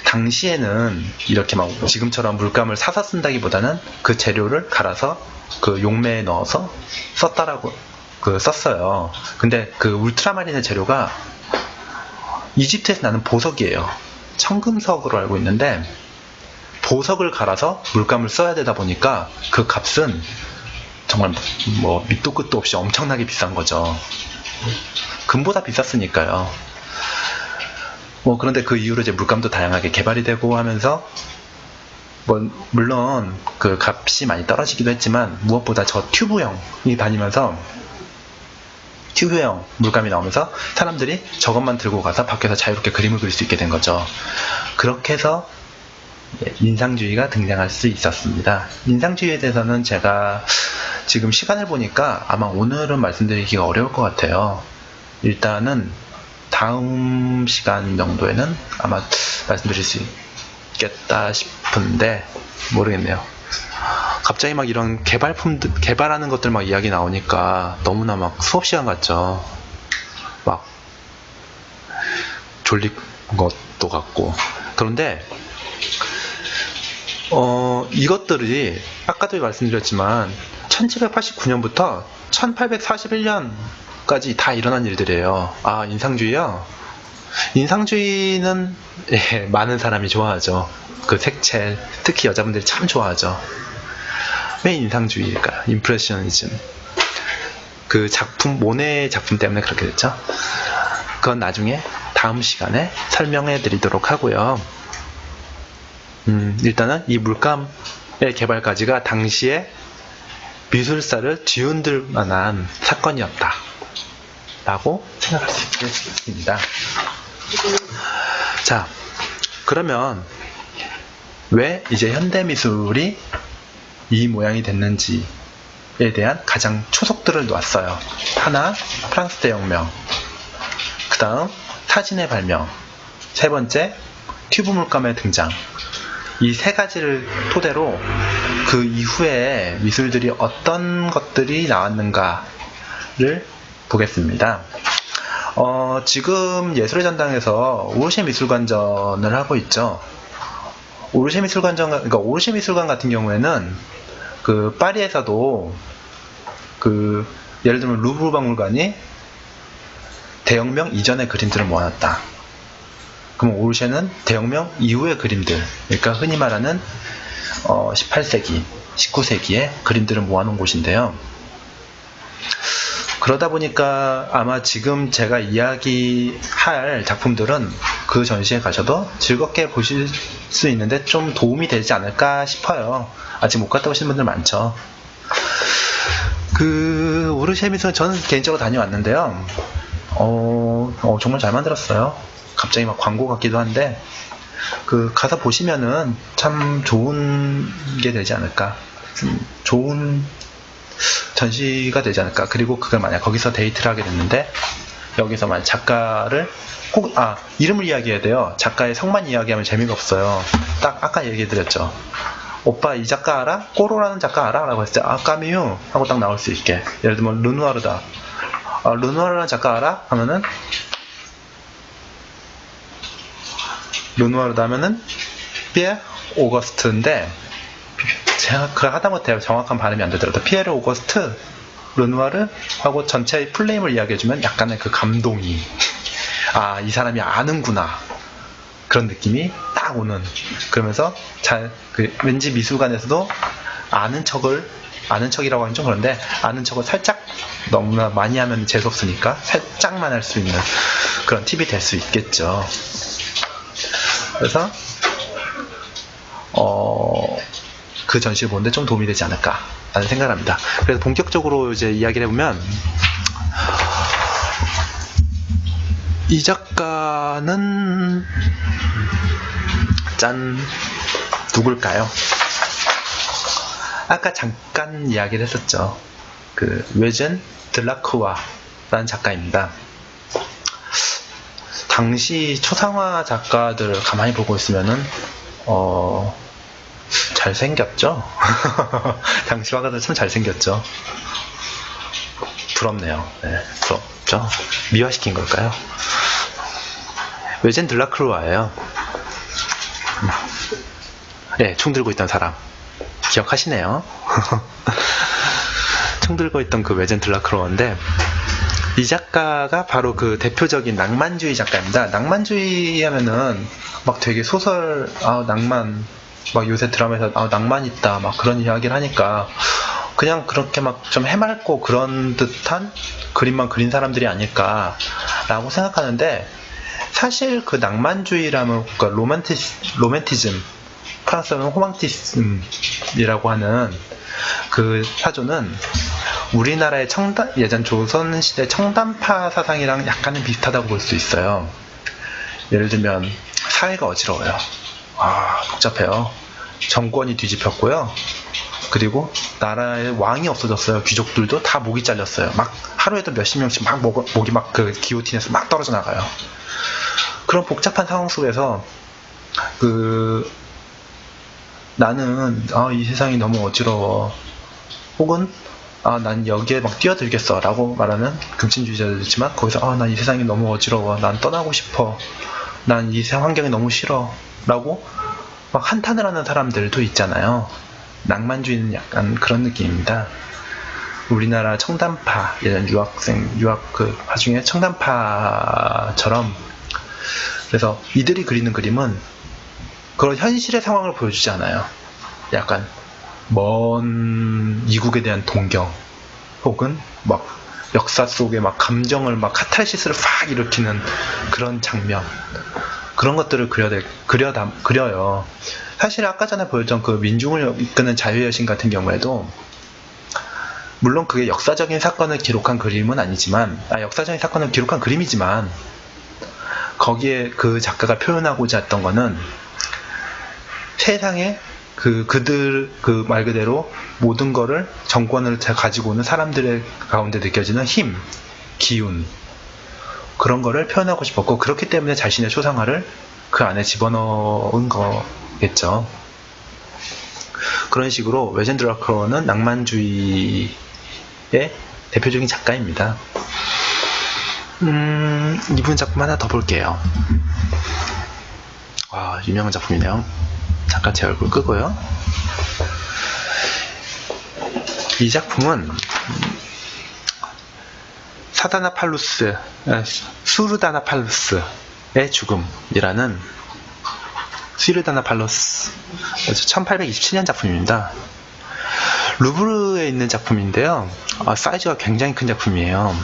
당시에는 이렇게 막 지금처럼 물감을 사서 쓴다기보다는 그 재료를 갈아서 그 용매에 넣어서 썼어요. 근데 그 울트라마린의 재료가 이집트에서 나는 보석이에요. 청금석으로 알고 있는데, 보석을 갈아서 물감을 써야 되다 보니까 그 값은 정말 뭐 밑도 끝도 없이 엄청나게 비싼 거죠. 금보다 비쌌으니까요. 그런데 그 이후로 이제 물감도 다양하게 개발이 되고 하면서, 물론 그 값이 많이 떨어지기도 했지만, 무엇보다 저 튜브형이 다니면서 튜브형 물감이 나오면서 사람들이 저것만 들고 가서 밖에서 자유롭게 그림을 그릴 수 있게 된 거죠. 그렇게 해서 인상주의가 등장할 수 있었습니다. 인상주의에 대해서는 제가 지금 시간을 보니까 아마 오늘은 말씀드리기가 어려울 것 같아요. 일단은 다음 시간 정도에는 아마 말씀드릴 수 있겠다 싶은데 모르겠네요. 갑자기 막 이런 개발하는 것들 막 이야기 나오니까 너무나 막 수업 시간 같죠. 막 졸린 것도 같고. 그런데 이것들이 아까도 말씀드렸지만 1789년부터 1841년까지 다 일어난 일들이에요. 아, 인상주의요? 인상주의는 많은 사람이 좋아하죠. 그 색채, 특히 여자분들이 참 좋아하죠. 왜 인상주의일까요? 임프레셔니즘. 그 작품, 모네 작품 때문에 그렇게 됐죠. 그건 나중에 다음 시간에 설명해 드리도록 하고요. 일단은 이 물감의 개발까지가 당시에 미술사를 뒤흔들 만한 사건이었다 라고 생각할 수 있겠습니다. 자, 그러면 왜 이제 현대미술이 이 모양이 됐는지에 대한 가장 초석들을 놓았어요. 하나, 프랑스 대혁명, 그 다음 사진의 발명, 세 번째 튜브 물감의 등장. 이 세 가지를 토대로 그 이후에 미술들이 어떤 것들이 나왔는가를 보겠습니다. 지금 예술의 전당에서 오르쉐 미술관전을 하고 있죠. 오르쉐 미술관 같은 경우에는 그 파리에서도 그 예를 들면 루브르 박물관이 대혁명 이전의 그림들을 모아놨다. 그럼 오르쉐는 대혁명 이후의 그림들, 그러니까 흔히 말하는 18세기, 19세기의 그림들을 모아놓은 곳인데요. 그러다 보니까 아마 지금 제가 이야기할 작품들은 그 전시에 가셔도 즐겁게 보실 수 있는데 좀 도움이 되지 않을까 싶어요. 아직 못 갔다 오신 분들 많죠. 그 오르쉐 미술은 저는 개인적으로 다녀왔는데요. 정말 잘 만들었어요. 갑자기 막 광고 같기도 한데 그 가서 보시면은 참 좋은 게 되지 않을까, 좋은 전시가 되지 않을까. 그리고 그걸 만약 거기서 데이트를 하게 됐는데 여기서 만약 작가를 꼭 이름을 이야기해야 돼요. 작가의 성만 이야기하면 재미가 없어요. 딱 아까 얘기해드렸죠. 오빠 이 작가 알아? 꼬로라는 작가 알아? 라고 했을 때 까미유 하고 딱 나올 수 있게. 예를 들면 르누아르다. 르누아르라는 작가 알아? 하면은 르누아르다 하면은 피에르 오거스트인데 제가 그걸 하다못해 정확한 발음이 안 되더라도 피에르 오거스트 르누아르 하고 전체의 플레임을 이야기해주면 약간의 그 감동이 이 사람이 아는구나 그런 느낌이 딱 오는. 그러면서 왠지 미술관에서도 아는 척이라고 하면 좀 그런데 아는 척을 살짝, 너무나 많이 하면 재수없으니까 살짝만 할 수 있는 그런 팁이 될 수 있겠죠. 그래서 그 전시를 보는데 좀 도움이 되지 않을까 라는 생각을 합니다. 그래서 본격적으로 이제 이야기를 해보면, 이 작가는 누굴까요? 아까 잠깐 이야기를 했었죠. 그 외젠 들라크와라는 작가입니다. 당시 초상화 작가들을 가만히 보고 있으면은 잘생겼죠? 당시 화가들 참 잘생겼죠? 부럽네요. 네, 부럽죠? 미화시킨 걸까요? 외젠 들라크루아예요. 네, 총 들고 있던 사람 기억하시네요. 총 들고 있던 그 외젠 들라크루아인데, 이 작가가 바로 그 대표적인 낭만주의 작가입니다. 낭만주의 하면은 막 되게 소설, 낭만, 막 요새 드라마에서 낭만 있다 막 그런 이야기를 하니까 그냥 그렇게 막 좀 해맑고 그런 듯한 그림만 그린 사람들이 아닐까 라고 생각하는데, 사실 그 낭만주의라면 그러니까 로맨티즘, 프랑스어는 호망티즘이라고 하는 그 사조는 우리나라의 예전 조선시대 청담파 사상이랑 약간은 비슷하다고 볼 수 있어요. 예를 들면 사회가 어지러워요. 복잡해요. 정권이 뒤집혔고요. 그리고 나라의 왕이 없어졌어요. 귀족들도 다 목이 잘렸어요. 막 하루에도 몇십 명씩 막 목이 막 그 기호틴에서 막 떨어져 나가요. 그런 복잡한 상황 속에서 나는 이 세상이 너무 어지러워, 혹은 난 여기에 막 뛰어들겠어 라고 말하는 금친주의자들 있지만, 거기서 난 이 세상이 너무 어지러워, 난 떠나고 싶어, 난 이 환경이 너무 싫어 라고 막 한탄을 하는 사람들도 있잖아요. 낭만주의는 약간 그런 느낌입니다. 우리나라 청담파, 예전 유학 그 와중에 청담파처럼 그래서 이들이 그리는 그림은 그런 현실의 상황을 보여주지 않아요. 약간 먼 이국에 대한 동경, 혹은 막 역사 속에 막 감정을 막 카탈시스를 확 일으키는 그런 장면, 그런 것들을 그려요. 사실 아까 전에 보였던 그 민중을 이끄는 자유의 여신 같은 경우에도, 물론 그게 역사적인 사건을 기록한 그림은 아니지만, 역사적인 사건을 기록한 그림이지만, 거기에 그 작가가 표현하고자 했던 거는 세상에 그들 그 말 그대로 모든 거를, 정권을 가지고 오는 사람들의 가운데 느껴지는 힘, 기운, 그런 거를 표현하고 싶었고, 그렇기 때문에 자신의 초상화를 그 안에 집어넣은 거겠죠. 그런 식으로 외젠 드라크로는 낭만주의의 대표적인 작가입니다. 이분 작품 하나 더 볼게요. 와, 유명한 작품이네요. 잠깐 제 얼굴 끄고요. 이 작품은 수르다나팔루스의 죽음이라는, 수르다나팔루스 1827년 작품입니다. 루브르에 있는 작품인데요. 사이즈가 굉장히 큰 작품이에요.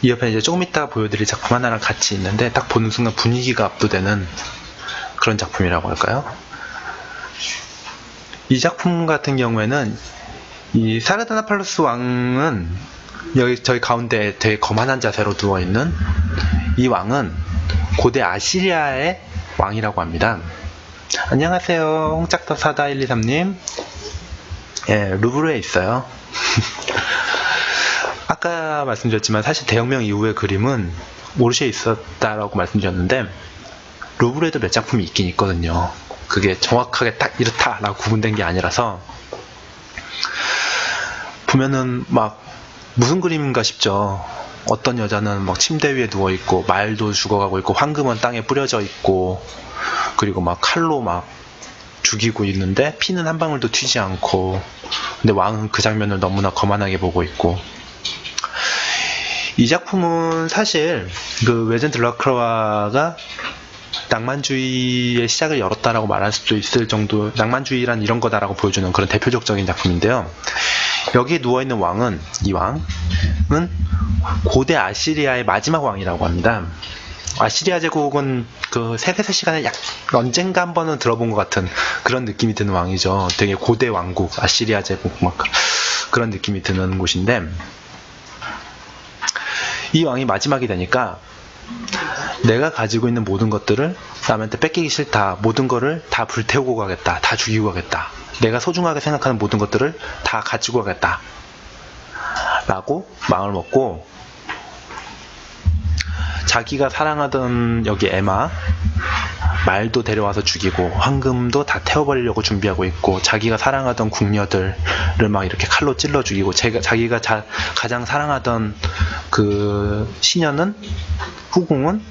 이 옆에 이제 조금 이따 보여드릴 작품 하나랑 같이 있는데, 딱 보는 순간 분위기가 압도되는 그런 작품이라고 할까요? 이 작품 같은 경우에는 이 사르다나팔루스 왕은 여기 저희 가운데 되게 거만한 자세로 누워있는 이 왕은 고대 아시리아의 왕이라고 합니다. 안녕하세요, 홍짝더 사다 123님. 예, 루브르에 있어요. 아까 말씀드렸지만 사실 대혁명 이후의 그림은 오르시에 있었다라고 말씀드렸는데, 루브르에도 몇 작품이 있긴 있거든요. 그게 정확하게 딱 이렇다라고 구분된 게 아니라서, 보면은 막 무슨 그림인가 싶죠. 어떤 여자는 막 침대 위에 누워있고, 말도 죽어가고 있고, 황금은 땅에 뿌려져 있고, 그리고 막 칼로 막 죽이고 있는데 피는 한 방울도 튀지 않고, 근데 왕은 그 장면을 너무나 거만하게 보고 있고. 이 작품은 사실 그 외젠 드라크로와가 낭만주의의 시작을 열었다라고 말할 수도 있을 정도, 낭만주의란 이런 거다라고 보여주는 그런 대표적인 작품인데요. 여기에 누워있는 왕은, 이 왕은 고대 아시리아의 마지막 왕이라고 합니다. 아시리아 제국은 그 세계사 시간에 언젠가 한 번은 들어본 것 같은 그런 느낌이 드는 왕이죠. 되게 고대 왕국, 아시리아 제국 막 그런 느낌이 드는 곳인데, 이 왕이 마지막이 되니까 내가 가지고 있는 모든 것들을 남한테 뺏기기 싫다, 모든 거를 다 불태우고 가겠다, 다 죽이고 가겠다, 내가 소중하게 생각하는 모든 것들을 다 가지고 가겠다 라고 마음을 먹고, 자기가 사랑하던 여기 에마, 말도 데려와서 죽이고 황금도 다 태워버리려고 준비하고 있고, 자기가 사랑하던 궁녀들을 막 이렇게 칼로 찔러 죽이고, 자기가 가장 사랑하던 그 시녀는, 후궁은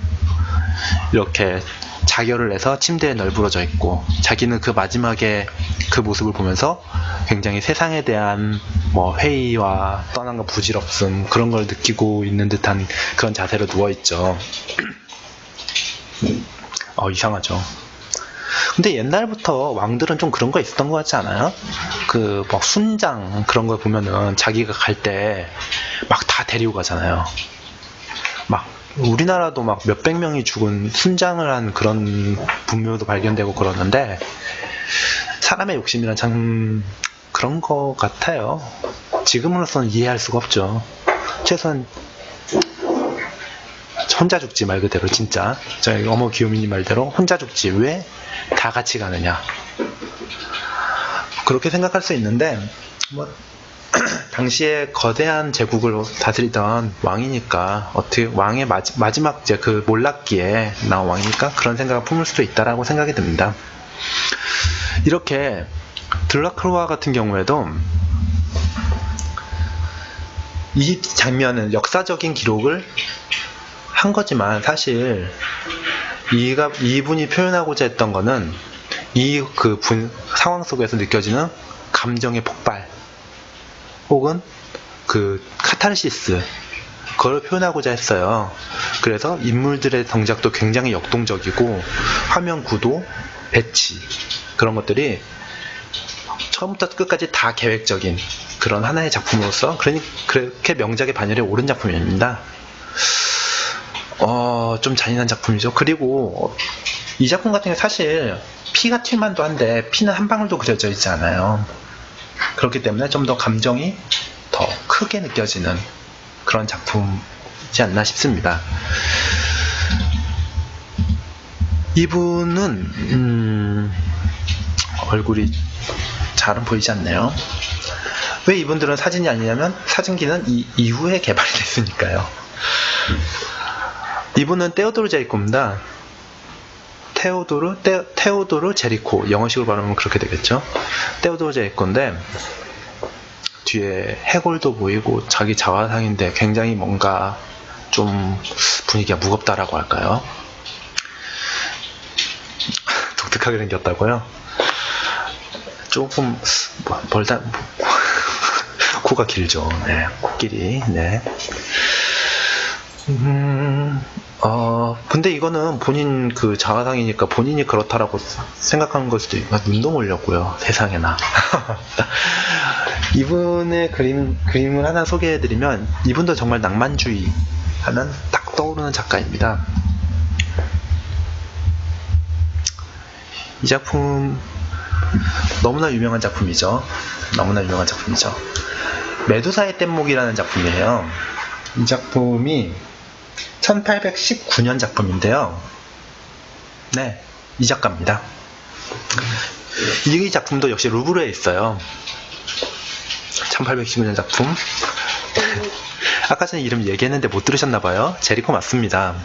이렇게 자결을 해서 침대에 널브러져 있고, 자기는 그 마지막에 그 모습을 보면서 굉장히 세상에 대한 뭐 회의와 떠난 것, 부질없음, 그런 걸 느끼고 있는 듯한 그런 자세로 누워있죠. 이상하죠. 근데 옛날부터 왕들은 좀 그런 거 있었던 것 같지 않아요? 그 막 순장 그런 거 보면은 자기가 갈 때 막 다 데리고 가잖아요. 막 우리나라도 막 몇백 명이 죽은 순장을 한 그런 분묘도 발견되고 그러는데, 사람의 욕심이란 참 그런 거 같아요. 지금으로서는 이해할 수가 없죠. 최소한 혼자 죽지, 말 그대로. 진짜 저희 어머 귀요미님 말대로 혼자 죽지 왜 다 같이 가느냐, 그렇게 생각할 수 있는데, 뭐 당시에 거대한 제국을 다스리던 왕이니까, 어떻게 왕의 마지막 이제 그 몰락기에 나온 왕이니까 그런 생각을 품을 수도 있다라고 생각이 듭니다. 이렇게 드라큘라 같은 경우에도 이 장면은 역사적인 기록을 한 거지만, 사실 이분이 표현하고자 했던 거는 이 그 상황 속에서 느껴지는 감정의 폭발, 혹은 그 카타르시스, 그걸 표현하고자 했어요. 그래서 인물들의 동작도 굉장히 역동적이고 화면 구도, 배치 그런 것들이 처음부터 끝까지 다 계획적인 그런 하나의 작품으로서 그렇게 명작의 반열에 오른 작품입니다. 좀 잔인한 작품이죠. 그리고 이 작품 같은 게 사실 피가 튈 만도 한데 피는 한 방울도 그려져 있지 않아요. 그렇기 때문에 좀 더 감정이 더 크게 느껴지는 그런 작품이지 않나 싶습니다. 이분은 얼굴이 잘은 보이지 않네요. 왜 이분들은 사진이 아니냐면 사진기는 이후에 개발이 됐으니까요. 이분은 테오도르 제리코입니다. 테오도르 제리코, 영어식으로 발음하면 그렇게 되겠죠. 테오도르 제리코인데 뒤에 해골도 보이고 자기 자화상인데 굉장히 뭔가 좀 분위기가 무겁다라고 할까요? 독특하게 생겼다고요? 조금 벌다 코가 길죠. 네, 코끼리. 네. 근데 이거는 본인 그 자화상이니까 본인이 그렇다라고 생각하는 걸 수도 있고, 눈도 몰렸고요. 세상에나. 이분의 그림을 하나 소개해드리면, 이분도 정말 낭만주의 하면 딱 떠오르는 작가입니다. 이 작품, 너무나 유명한 작품이죠. 메두사의 뗏목이라는 작품이에요. 이 작품이 1819년 작품인데요. 네, 이 작가입니다. 이 작품도 역시 루브르에 있어요. 1819년 작품. 아까 전에 이름 얘기했는데 못 들으셨나봐요. 제리코 맞습니다.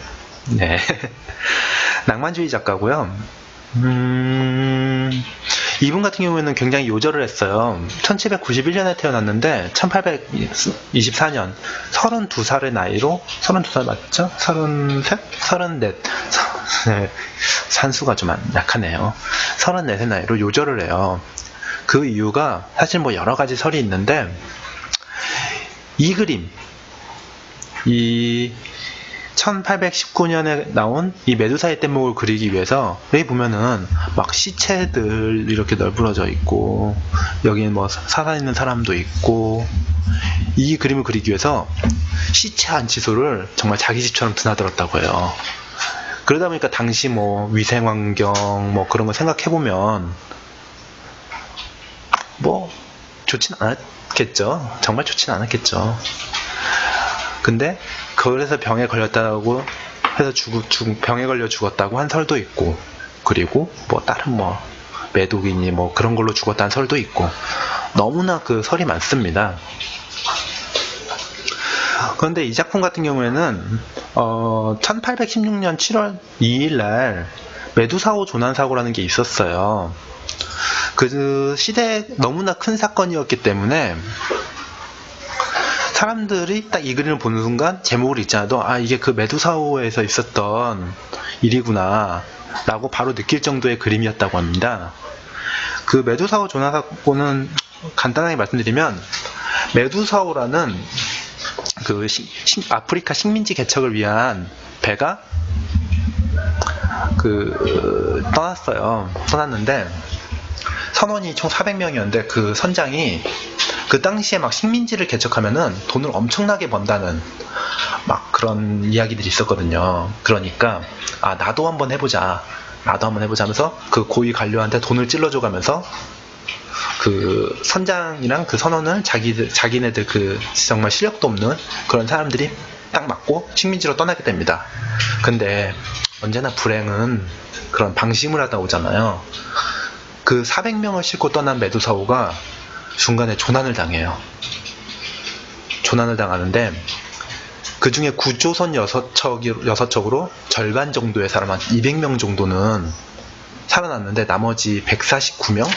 네. 낭만주의 작가고요. 이분 같은 경우에는 굉장히 요절을 했어요. 1791년에 태어났는데 1824년 32살의 나이로, 32살 맞죠? 33? 34. 네, 산수가 좀 약하네요. 34의 나이로 요절을 해요. 그 이유가 사실 뭐 여러 가지 설이 있는데, 이 그림, 이 1819년에 나온 이 메두사의 뗏목을 그리기 위해서, 여기 보면은 막 시체들 이렇게 널브러져 있고, 여기는 뭐 살아있는 사람도 있고, 이 그림을 그리기 위해서 시체 안치소를 정말 자기 집처럼 드나들었다고 해요. 그러다 보니까 당시 뭐 위생환경 뭐 그런 거 생각해보면 뭐 좋진 않았겠죠. 정말 좋진 않았겠죠. 근데 그래서 병에 걸렸다고 해서 병에 걸려 죽었다고 한 설도 있고, 그리고 뭐 다른 뭐 매독이니 뭐 그런 걸로 죽었다는 설도 있고, 너무나 그 설이 많습니다. 그런데 이 작품 같은 경우에는 1816년 7월 2일 날 메두사호 조난사고라는 게 있었어요. 그 시대에 너무나 큰 사건이었기 때문에 사람들이 딱 이 그림을 보는 순간 제목을 읽지 않아도 이게 그 메두사호에서 있었던 일이구나 라고 바로 느낄 정도의 그림이었다고 합니다. 그 메두사호 조난사고는 간단하게 말씀드리면, 메두사호라는 그 아프리카 식민지 개척을 위한 배가 떠났는데 선원이 총 400명이었는데 그 선장이 그 당시에 막 식민지를 개척하면은 돈을 엄청나게 번다는 막 그런 이야기들이 있었거든요. 그러니까 나도 한번 해보자 하면서 그 고위 관료한테 돈을 찔러줘가면서 그 선장이랑 그 선원을 자기네들 그 정말 실력도 없는 그런 사람들이 딱 맞고 식민지로 떠나게 됩니다. 근데 언제나 불행은 그런 방심을 하다 오잖아요. 그 400명을 싣고 떠난 메두사호가 중간에 조난을 당해요. 조난을 당하는데 그 중에 구조선 6척으로 절반 정도의 사람, 한 200명 정도는 살아났는데 나머지 149명?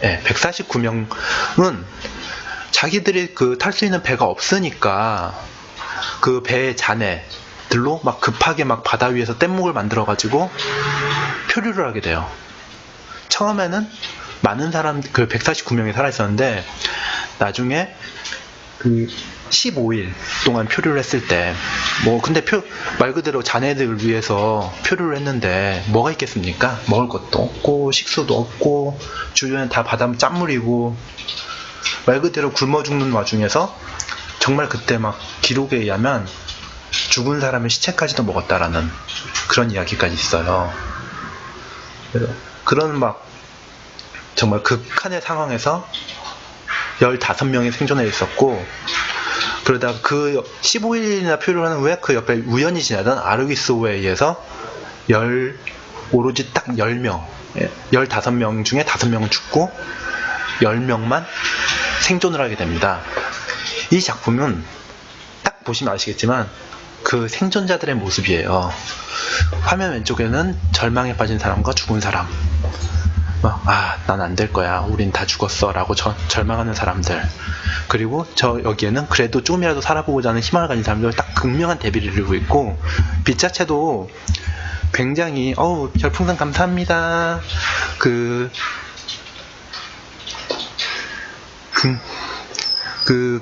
네, 149명은 자기들이 탈 수 있는 배가 없으니까 그 배의 잔해들로 막 급하게 막 바다 위에서 뗏목을 만들어가지고 표류를 하게 돼요. 처음에는 많은 사람, 그 149명이 살아있었는데 나중에 그 15일 동안 표류를 했을 때, 뭐 근데 말 그대로 자네들 위해서 표류를 했는데 뭐가 있겠습니까? 먹을 것도 없고 식수도 없고 주변에 다 바다 짠물이고 말 그대로 굶어 죽는 와중에서 정말 그때 막 기록에 의하면 죽은 사람의 시체까지도 먹었다라는 그런 이야기까지 있어요. 그런 막 정말 극한의 상황에서 15명이 생존해 있었고, 그러다가 그 15일이나 표류를 하는 후에 그 옆에 우연히 지나던 아르기스호에 의해서 오로지 딱 10명, 15명 중에 5명은 죽고 10명만 생존을 하게 됩니다. 이 작품은 딱 보시면 아시겠지만 그 생존자들의 모습이에요. 화면 왼쪽에는 절망에 빠진 사람과 죽은 사람, 난 안 될 거야, 우린 다 죽었어 라고 절망하는 사람들, 그리고 여기에는 그래도 조금이라도 살아보고자 하는 희망을 가진 사람들, 딱 극명한 대비를 이루고 있고, 빛 자체도 굉장히 별풍선 감사합니다, 그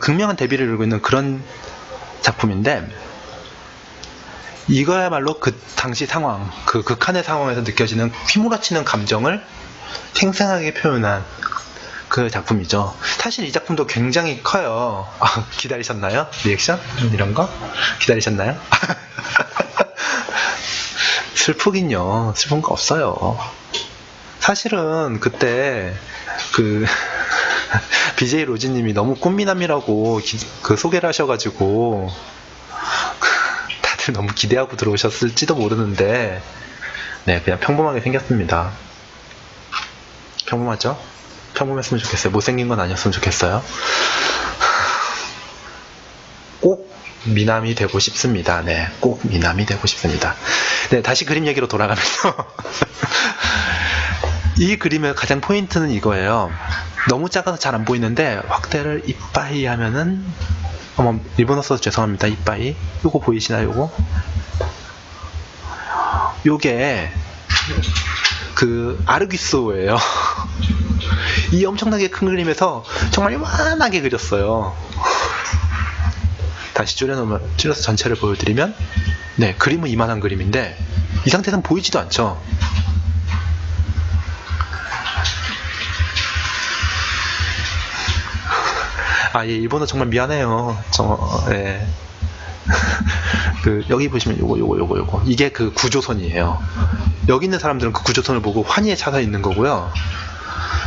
극명한 대비를 이루고 있는 그런 작품인데, 이거야말로 그 당시 상황, 그 극한의 상황에서 느껴지는 휘몰아치는 감정을 생생하게 표현한 그 작품이죠. 사실 이 작품도 굉장히 커요. 기다리셨나요? 리액션? 이런 거? 기다리셨나요? 슬프긴요. 슬픈 거 없어요. 사실은 그때 BJ 로지님이 너무 꽃미남이라고 소개를 하셔가지고 다들 너무 기대하고 들어오셨을지도 모르는데, 네, 그냥 평범하게 생겼습니다. 평범하죠? 평범했으면 좋겠어요. 못생긴 건 아니었으면 좋겠어요. 꼭 미남이 되고 싶습니다. 네, 꼭 미남이 되고 싶습니다. 네, 다시 그림 얘기로 돌아가면서 이 그림의 가장 포인트는 이거예요. 너무 작아서 잘 안 보이는데 확대를 이빠이 하면은, 일본어 써서 죄송합니다. 이빠이. 요거 보이시나요? 요게 그 아르기스호예요. 이 엄청나게 큰 그림에서 정말 요만하게 그렸어요. 다시 줄여서 전체를 보여드리면, 네, 그림은 이만한 그림인데 이 상태에서는 보이지도 않죠. 예, 일본어 정말 미안해요. 예. 여기 보시면 요거 이게 그 구조선이에요. 여기 있는 사람들은 그 구조선을 보고 환희에 차서 있는 거고요,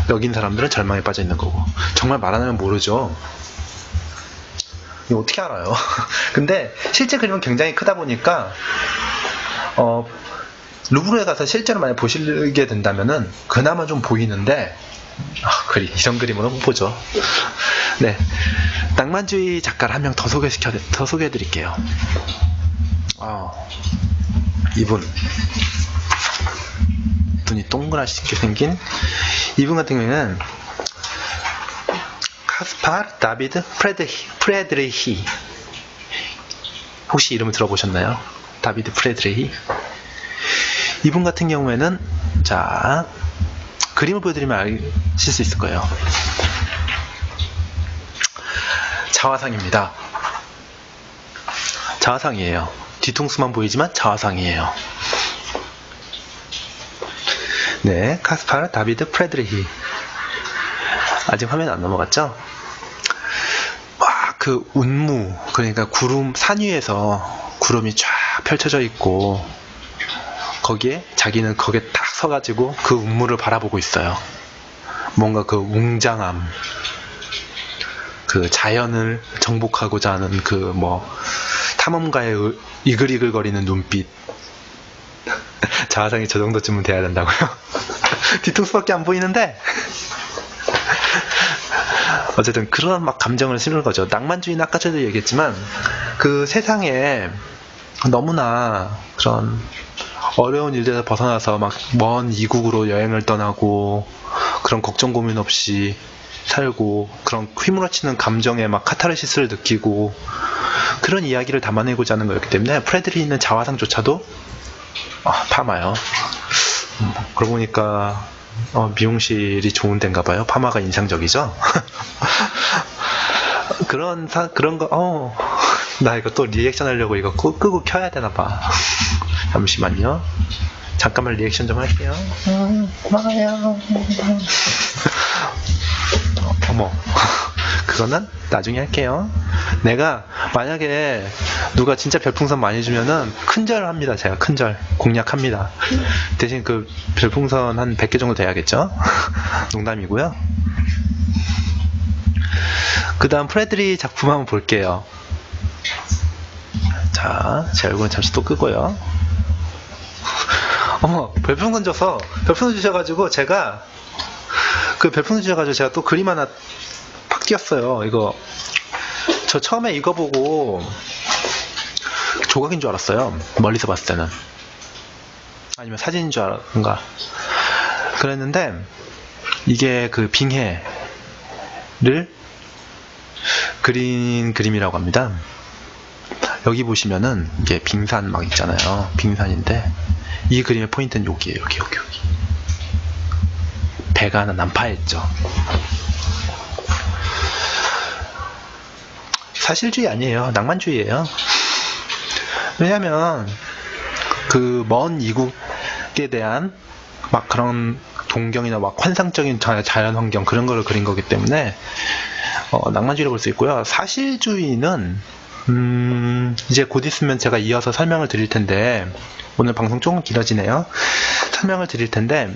여기 있는 사람들은 절망에 빠져 있는 거고. 정말 말 안 하면 모르죠. 이거 어떻게 알아요? 근데 실제 그림은 굉장히 크다 보니까 루브르에 가서 실제로 만약 보시게 된다면은 그나마 좀 보이는데, 이런 그림은 못 보죠. 네, 낭만주의 작가를 한 명 더 소개해드릴게요. 이분, 눈이 동그랗게 생긴 이분 같은 경우에는 카스파르 다비드 프레드리히. 혹시 이름을 들어보셨나요? 다비드 프레드리히. 이분 같은 경우에는, 자, 그림을 보여드리면 아실 수 있을 거예요. 자화상입니다. 자화상이에요. 뒤통수만 보이지만 자화상이에요. 네, 카스파르 다비드 프레드리히. 아직 화면 안 넘어갔죠? 그 운무, 그러니까 구름, 산 위에서 구름이 쫙 펼쳐져 있고, 거기에 자기는 거기에 딱 서가지고 그 운무를 바라보고 있어요. 뭔가 그 웅장함, 그 자연을 정복하고자 하는 탐험가의 이글이글거리는 눈빛. 자화상이 저 정도쯤은 돼야 된다고요? 뒤통수밖에 안 보이는데 어쨌든 그런 감정을 실는 거죠. 낭만주의는 아까 전에도 얘기했지만, 그 세상에 너무나 그런 어려운 일들에서 벗어나서 먼 이국으로 여행을 떠나고 그런 걱정 고민 없이 살고, 그런 휘몰아치는 감정에 카타르시스를 느끼고, 그런 이야기를 담아내고자 하는 거였기 때문에 프레드리 있는 자화상조차도 파마요. 그러고 보니까 미용실이 좋은 데인가 봐요. 파마가 인상적이죠. 그런 거, 나 이거 또 리액션 하려고 이거 끄고 켜야 되나봐. 잠시만요. 잠깐만 리액션 좀 할게요. 뭐야. 어머. 그거는 나중에 할게요. 내가 만약에 누가 진짜 별풍선 많이 주면은 큰절 합니다. 제가 큰절 공략합니다. 대신 그 별풍선 한 100개 정도 돼야겠죠? 농담이고요. 그 다음 프레드리 작품 한번 볼게요. 자, 제 얼굴은 잠시 또 끄고요. 어머, 별풍선 주셔가지고 제가 또 그림 하나 팍 띄었어요. 이거 저 처음에 이거 보고 조각인 줄 알았어요. 멀리서 봤을 때는. 아니면 사진인 줄 알았는가. 그랬는데 이게 그 빙해를 그린 그림이라고 합니다. 여기 보시면은 이게 빙산 막 있잖아요. 빙산인데 이 그림의 포인트는 여기에요. 여기. 배가 하나 난파했죠. 사실주의 아니에요. 낭만주의예요. 왜냐면 그 먼 이국에 대한 막 그런 동경이나 막 환상적인 자연 환경 그런 거를 그린 거기 때문에 낭만주의라고 볼 수 있고요. 사실주의는 이제 곧 있으면 제가 이어서 설명을 드릴 텐데 오늘 방송 조금 길어지네요. 설명을 드릴 텐데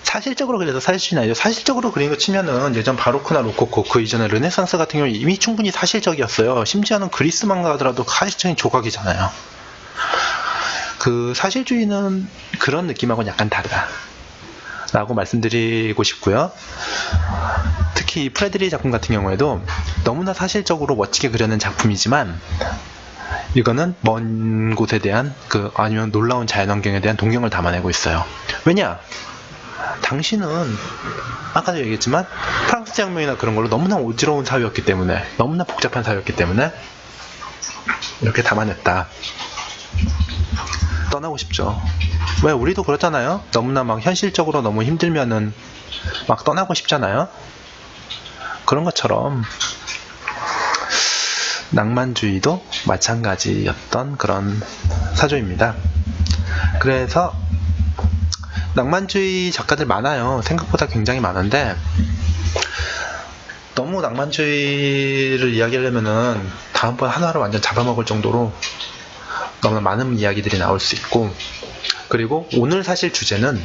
사실적으로 그래서 사실주의는 아니죠. 사실적으로 그린 거 치면은 예전 바로크나 로코코 그 이전에 르네상스 같은 경우 이미 충분히 사실적이었어요. 심지어는 그리스만 가더라도 사실적인 조각이잖아요. 그 사실주의는 그런 느낌하고는 약간 다르다 라고 말씀드리고 싶고요. 특히 이 프레드리 작품 같은 경우에도 너무나 사실적으로 멋지게 그려낸 작품이지만 이거는 먼 곳에 대한 아니면 놀라운 자연환경에 대한 동경을 담아내고 있어요. 왜냐? 당시는 아까도 얘기했지만 프랑스 혁명이나 그런 걸로 너무나 어지러운 사회였기 때문에 너무나 복잡한 사회였기 때문에 이렇게 담아냈다. 떠나고 싶죠. 왜 우리도 그렇잖아요. 너무나 막 현실적으로 너무 힘들면은 막 떠나고 싶잖아요. 그런 것처럼 낭만주의도 마찬가지였던 그런 사조입니다. 그래서 낭만주의 작가들 많아요. 생각보다 굉장히 많은데 너무 낭만주의를 이야기하려면은 다음번 하나를 완전 잡아먹을 정도로 너무나 많은 이야기들이 나올 수 있고, 그리고 오늘 사실 주제는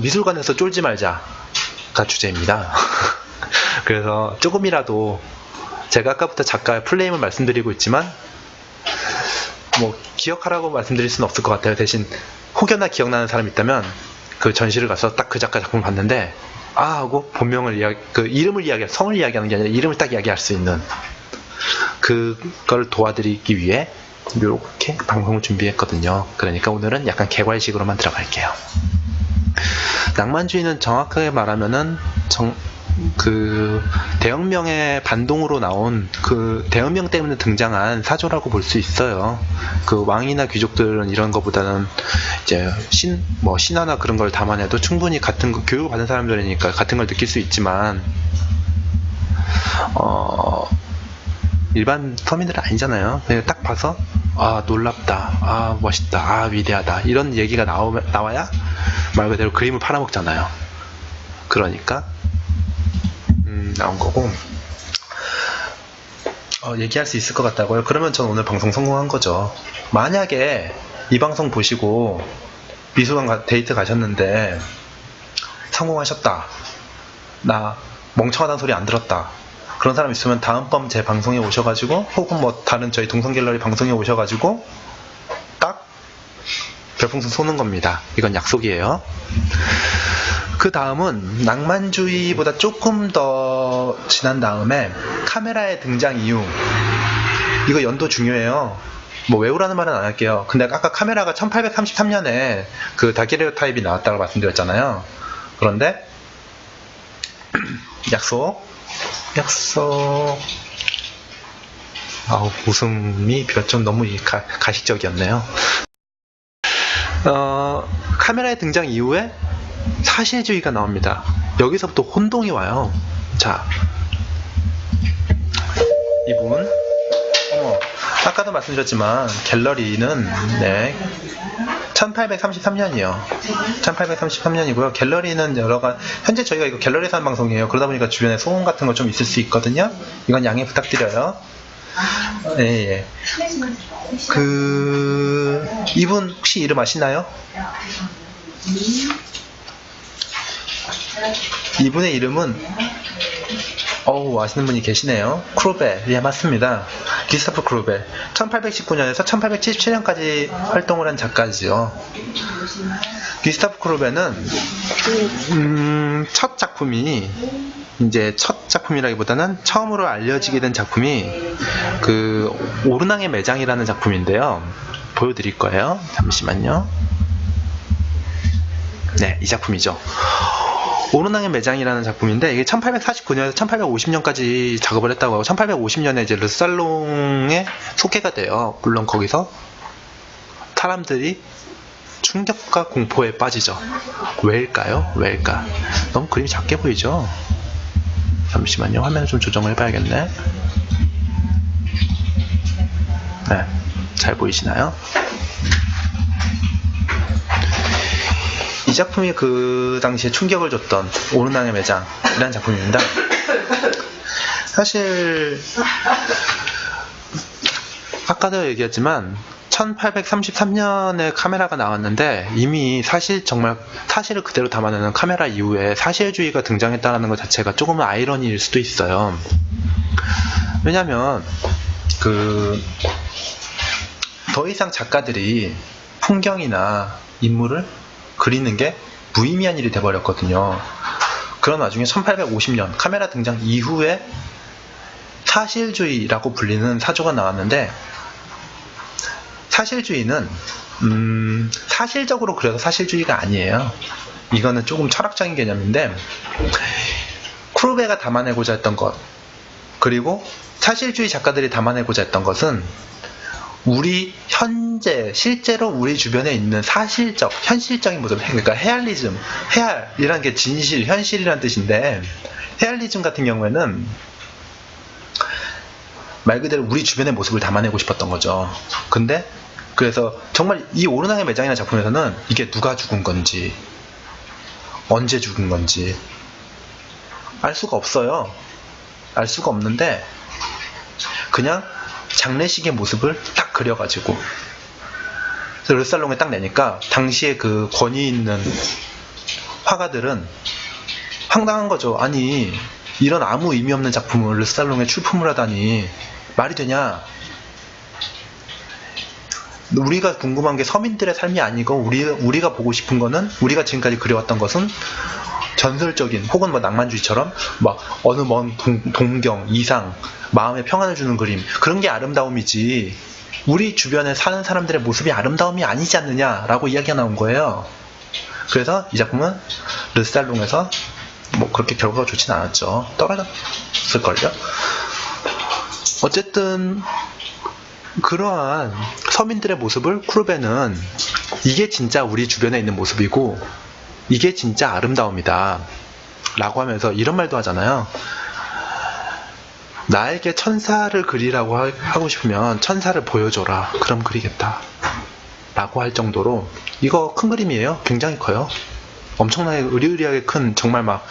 미술관에서 쫄지 말자가 주제입니다. 그래서 조금이라도 제가 아까부터 작가의 플레임을 말씀드리고 있지만 뭐 기억하라고 말씀드릴 수는 없을 것 같아요. 대신 혹여나 기억나는 사람이 있다면 그 전시를 가서 딱 그 작가 작품을 봤는데 하고 본명을 이름을 성을 이야기하는 게 아니라 이름을 딱 이야기할 수 있는 그걸 도와드리기 위해 이렇게 방송을 준비했거든요. 그러니까 오늘은 약간 개괄식으로만 들어갈게요. 낭만주의는 정확하게 말하면은 대혁명의 반동으로 나온 대혁명 때문에 등장한 사조라고 볼 수 있어요. 왕이나 귀족들은 이런 것보다는 이제 신화나 그런 걸 담아내도 충분히 같은 교육을 받은 사람들이니까 같은 걸 느낄 수 있지만 일반 서민들은 아니잖아요. 그냥 딱 봐서 놀랍다, 멋있다, 위대하다 이런 얘기가 나와야 말 그대로 그림을 팔아먹잖아요. 그러니까 나온 거고 얘기할 수 있을 것 같다고요? 그러면 전 오늘 방송 성공한 거죠. 만약에 이 방송 보시고 미술관 데이트 가셨는데 성공하셨다, 나 멍청하다는 소리 안 들었다, 그런 사람 있으면 다음번 제 방송에 오셔가지고 혹은 뭐 다른 저희 동성갤러리 방송에 오셔가지고 딱 별풍선 쏘는 겁니다. 이건 약속이에요. 그 다음은 낭만주의보다 조금 더 지난 다음에 카메라의 등장 이유, 이거 연도 중요해요. 뭐 외우라는 말은 안 할게요. 근데 아까 카메라가 1833년에 그 다게르타입이 나왔다고 말씀드렸잖아요. 그런데 약속 웃음이 좀 너무 가식적이었네요. 카메라의 등장 이후에 사실주의가 나옵니다. 여기서부터 혼동이 와요. 자, 이분, 아까도 말씀드렸지만 갤러리는 1833년이요. 1833년이고요. 갤러리는 현재 저희가 이거 갤러리에서 하는 방송이에요. 그러다 보니까 주변에 소음 같은 거 좀 있을 수 있거든요. 이건 양해 부탁드려요. 예. 이분 혹시 이름 아시나요? 이분의 이름은 아시는 분이 계시네요. 크루벨. 예, 맞습니다. 기스타프 크루벨. 1819년에서 1877년까지 활동을 한 작가지요. 기스타프 크루벨은 첫 작품이라기보다는 처음으로 알려지게 된 작품이 오르낭의 매장이라는 작품인데요. 보여드릴 거예요. 잠시만요. 네, 이 작품이죠. 오르낭의 매장이라는 작품인데 이게 1849년에서 1850년까지 작업을 했다고 하고 1850년에 이제 르살롱에 소개가 돼요. 물론 거기서 사람들이 충격과 공포에 빠지죠. 왜일까요? 왜일까? 너무 그림이 작게 보이죠? 잠시만요. 화면을 좀 조정을 해봐야겠네. 네, 잘 보이시나요? 이 작품이 그 당시에 충격을 줬던 오르낭의 매장이라는 작품입니다. 사실 아까도 얘기했지만 1833년에 카메라가 나왔는데 이미 사실을 그대로 담아내는 카메라 이후에 사실주의가 등장했다는 것 자체가 조금은 아이러니일 수도 있어요. 왜냐하면 더 이상 작가들이 풍경이나 인물을 그리는 게 무의미한 일이 돼버렸거든요. 그런 와중에 1850년 카메라 등장 이후에 사실주의라고 불리는 사조가 나왔는데, 사실주의는 사실적으로 그래서 사실주의가 아니에요. 이거는 조금 철학적인 개념인데, 크루베가 담아내고자 했던 것, 그리고 사실주의 작가들이 담아내고자 했던 것은 우리 현재 실제로 우리 주변에 있는 사실적, 현실적인 모습, 그러니까 헤알리즘, 헤알이라는 게 진실, 현실이라는 뜻인데, 헤알리즘 같은 경우에는 말 그대로 우리 주변의 모습을 담아내고 싶었던 거죠. 근데 그래서 정말 이 오르낭의 매장이라는 작품에서는 이게 누가 죽은 건지, 언제 죽은 건지 알 수가 없어요. 알 수가 없는데 그냥 장례식의 모습을 딱 그려가지고 르살롱에 딱 내니까 당시에 그 권위 있는 화가들은 황당한 거죠. 아니, 이런 아무 의미 없는 작품을 르살롱에 출품을 하다니 말이 되냐. 우리가 궁금한 게 서민들의 삶이 아니고 우리가 보고 싶은 거는, 우리가 지금까지 그려왔던 것은 전설적인 혹은 뭐 낭만주의처럼 막 어느 먼 동경, 이상, 마음에 평안을 주는 그림, 그런 게 아름다움이지 우리 주변에 사는 사람들의 모습이 아름다움이 아니지 않느냐라고 이야기가 나온 거예요. 그래서 이 작품은 르살롱에서 뭐 그렇게 결과가 좋진 않았죠. 떨어졌을걸요. 어쨌든 그러한 서민들의 모습을 크루베는 이게 진짜 우리 주변에 있는 모습이고 이게 진짜 아름다움이다 라고 하면서 이런 말도 하잖아요. 나에게 천사를 그리라고 하고 싶으면 천사를 보여줘라. 그럼 그리겠다 라고 할 정도로, 이거 큰 그림이에요. 굉장히 커요. 엄청나게 으리으리하게 큰, 정말 막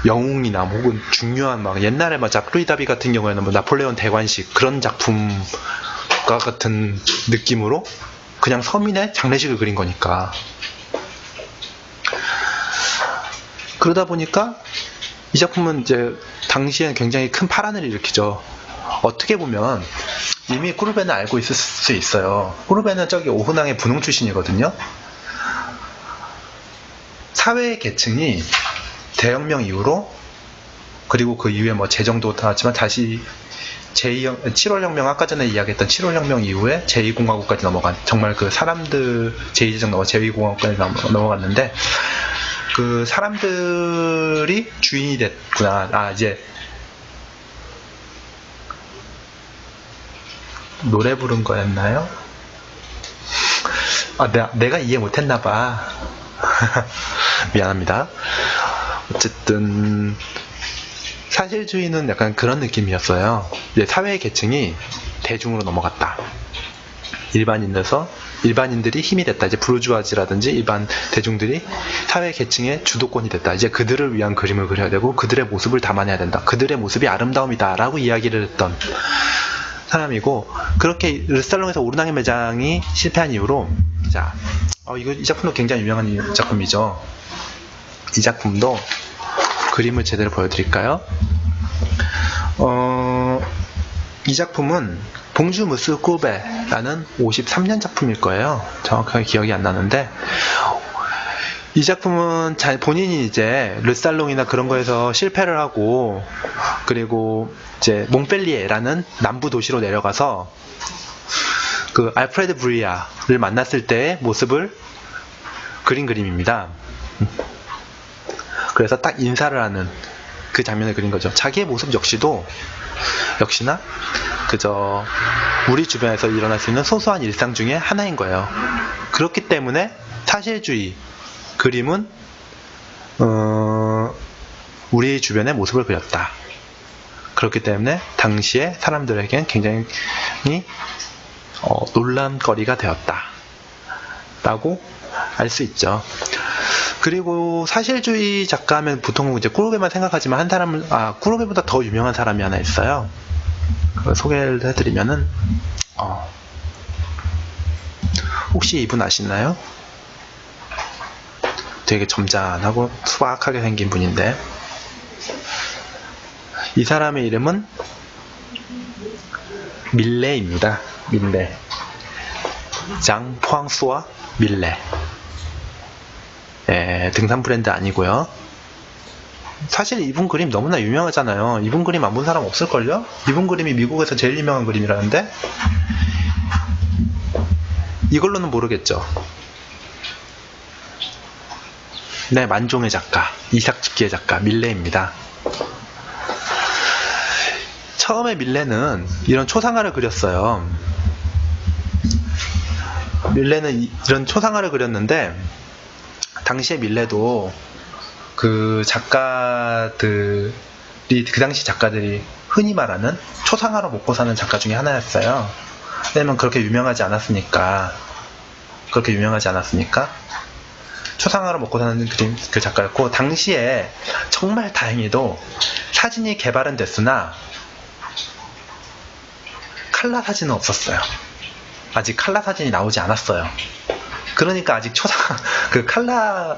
영웅이나 혹은 중요한 막 옛날에 막 자크루이 다비 같은 경우에는 뭐 나폴레온 대관식 그런 작품과 같은 느낌으로 그냥 서민의 장례식을 그린 거니까. 그러다 보니까 이 작품은 이제 당시엔 굉장히 큰 파란을 일으키죠. 어떻게 보면 이미 쿠르베는 알고 있을 수 있어요. 쿠르베는 저기 오흐낭의 분홍 출신이거든요. 사회 계층이 대혁명 이후로, 그리고 그 이후에 뭐 재정도 나왔지만 다시 7월 혁명, 아까 전에 이야기했던 7월 혁명 이후에 제2공화국까지 넘어간, 정말 그 사람들 제2제정 넘어 제2공화국까지 넘어갔는데, 그 사람들이 주인이 됐구나. 이제 노래 부른 거였나요? 내가 이해 못했나봐. 미안합니다. 어쨌든 사실주의는 약간 그런 느낌이었어요. 이제 사회 계층이 대중으로 넘어갔다. 일반인들이 힘이 됐다. 이제 부르주아지라든지 일반 대중들이 사회 계층의 주도권이 됐다. 이제 그들을 위한 그림을 그려야 되고 그들의 모습을 담아내야 된다. 그들의 모습이 아름다움이다 라고 이야기를 했던 사람이고, 그렇게 르살롱에서 오르낭의 매장이 실패한 이후로, 자, 이 작품도 굉장히 유명한 작품이죠. 이 작품도 그림을 제대로 보여드릴까요? 이 작품은 봉주 무스 꾸베라는 53년 작품일 거예요. 정확하게 기억이 안 나는데, 이 작품은 본인이 이제 르살롱이나 그런 거에서 실패를 하고, 그리고 이제 몽펠리에라는 남부 도시로 내려가서 그 알프레드 브리아를 만났을 때의 모습을 그린 그림입니다. 그래서 딱 인사를 하는 그 장면을 그린 거죠. 자기의 모습 역시나 그저 우리 주변에서 일어날 수 있는 소소한 일상 중에 하나인 거예요. 그렇기 때문에 사실주의 그림은 우리 주변의 모습을 그렸다. 그렇기 때문에 당시에 사람들에겐 굉장히 논란거리가 되었다 라고 알 수 있죠. 그리고 사실주의 작가하면 보통 이제 꾸르베만 생각하지만 꾸르베보다 더 유명한 사람이 하나 있어요. 그걸 소개를 해드리면은, 혹시 이분 아시나요? 되게 점잖하고 수박하게 생긴 분인데, 이 사람의 이름은 밀레입니다. 밀레. 장 프랑스와 밀레. 등산 브랜드 아니고요. 사실 이분 그림 너무나 유명하잖아요. 이분 그림 안 본 사람 없을걸요? 이분 그림이 미국에서 제일 유명한 그림이라는데, 이걸로는 모르겠죠. 네, 만종의 작가, 이삭집기의 작가 밀레입니다. 처음에 밀레는 이런 초상화를 그렸어요. 밀레는 이런 초상화를 그렸는데, 당시에 밀레도 그 당시 작가들이 흔히 말하는 초상화로 먹고 사는 작가 중에 하나였어요. 왜냐면 그렇게 유명하지 않았으니까 초상화로 먹고 사는 그 작가였고, 당시에 정말 다행히도 사진이 개발은 됐으나 칼라 사진은 없었어요. 아직 칼라 사진이 나오지 않았어요. 그러니까 아직 칼라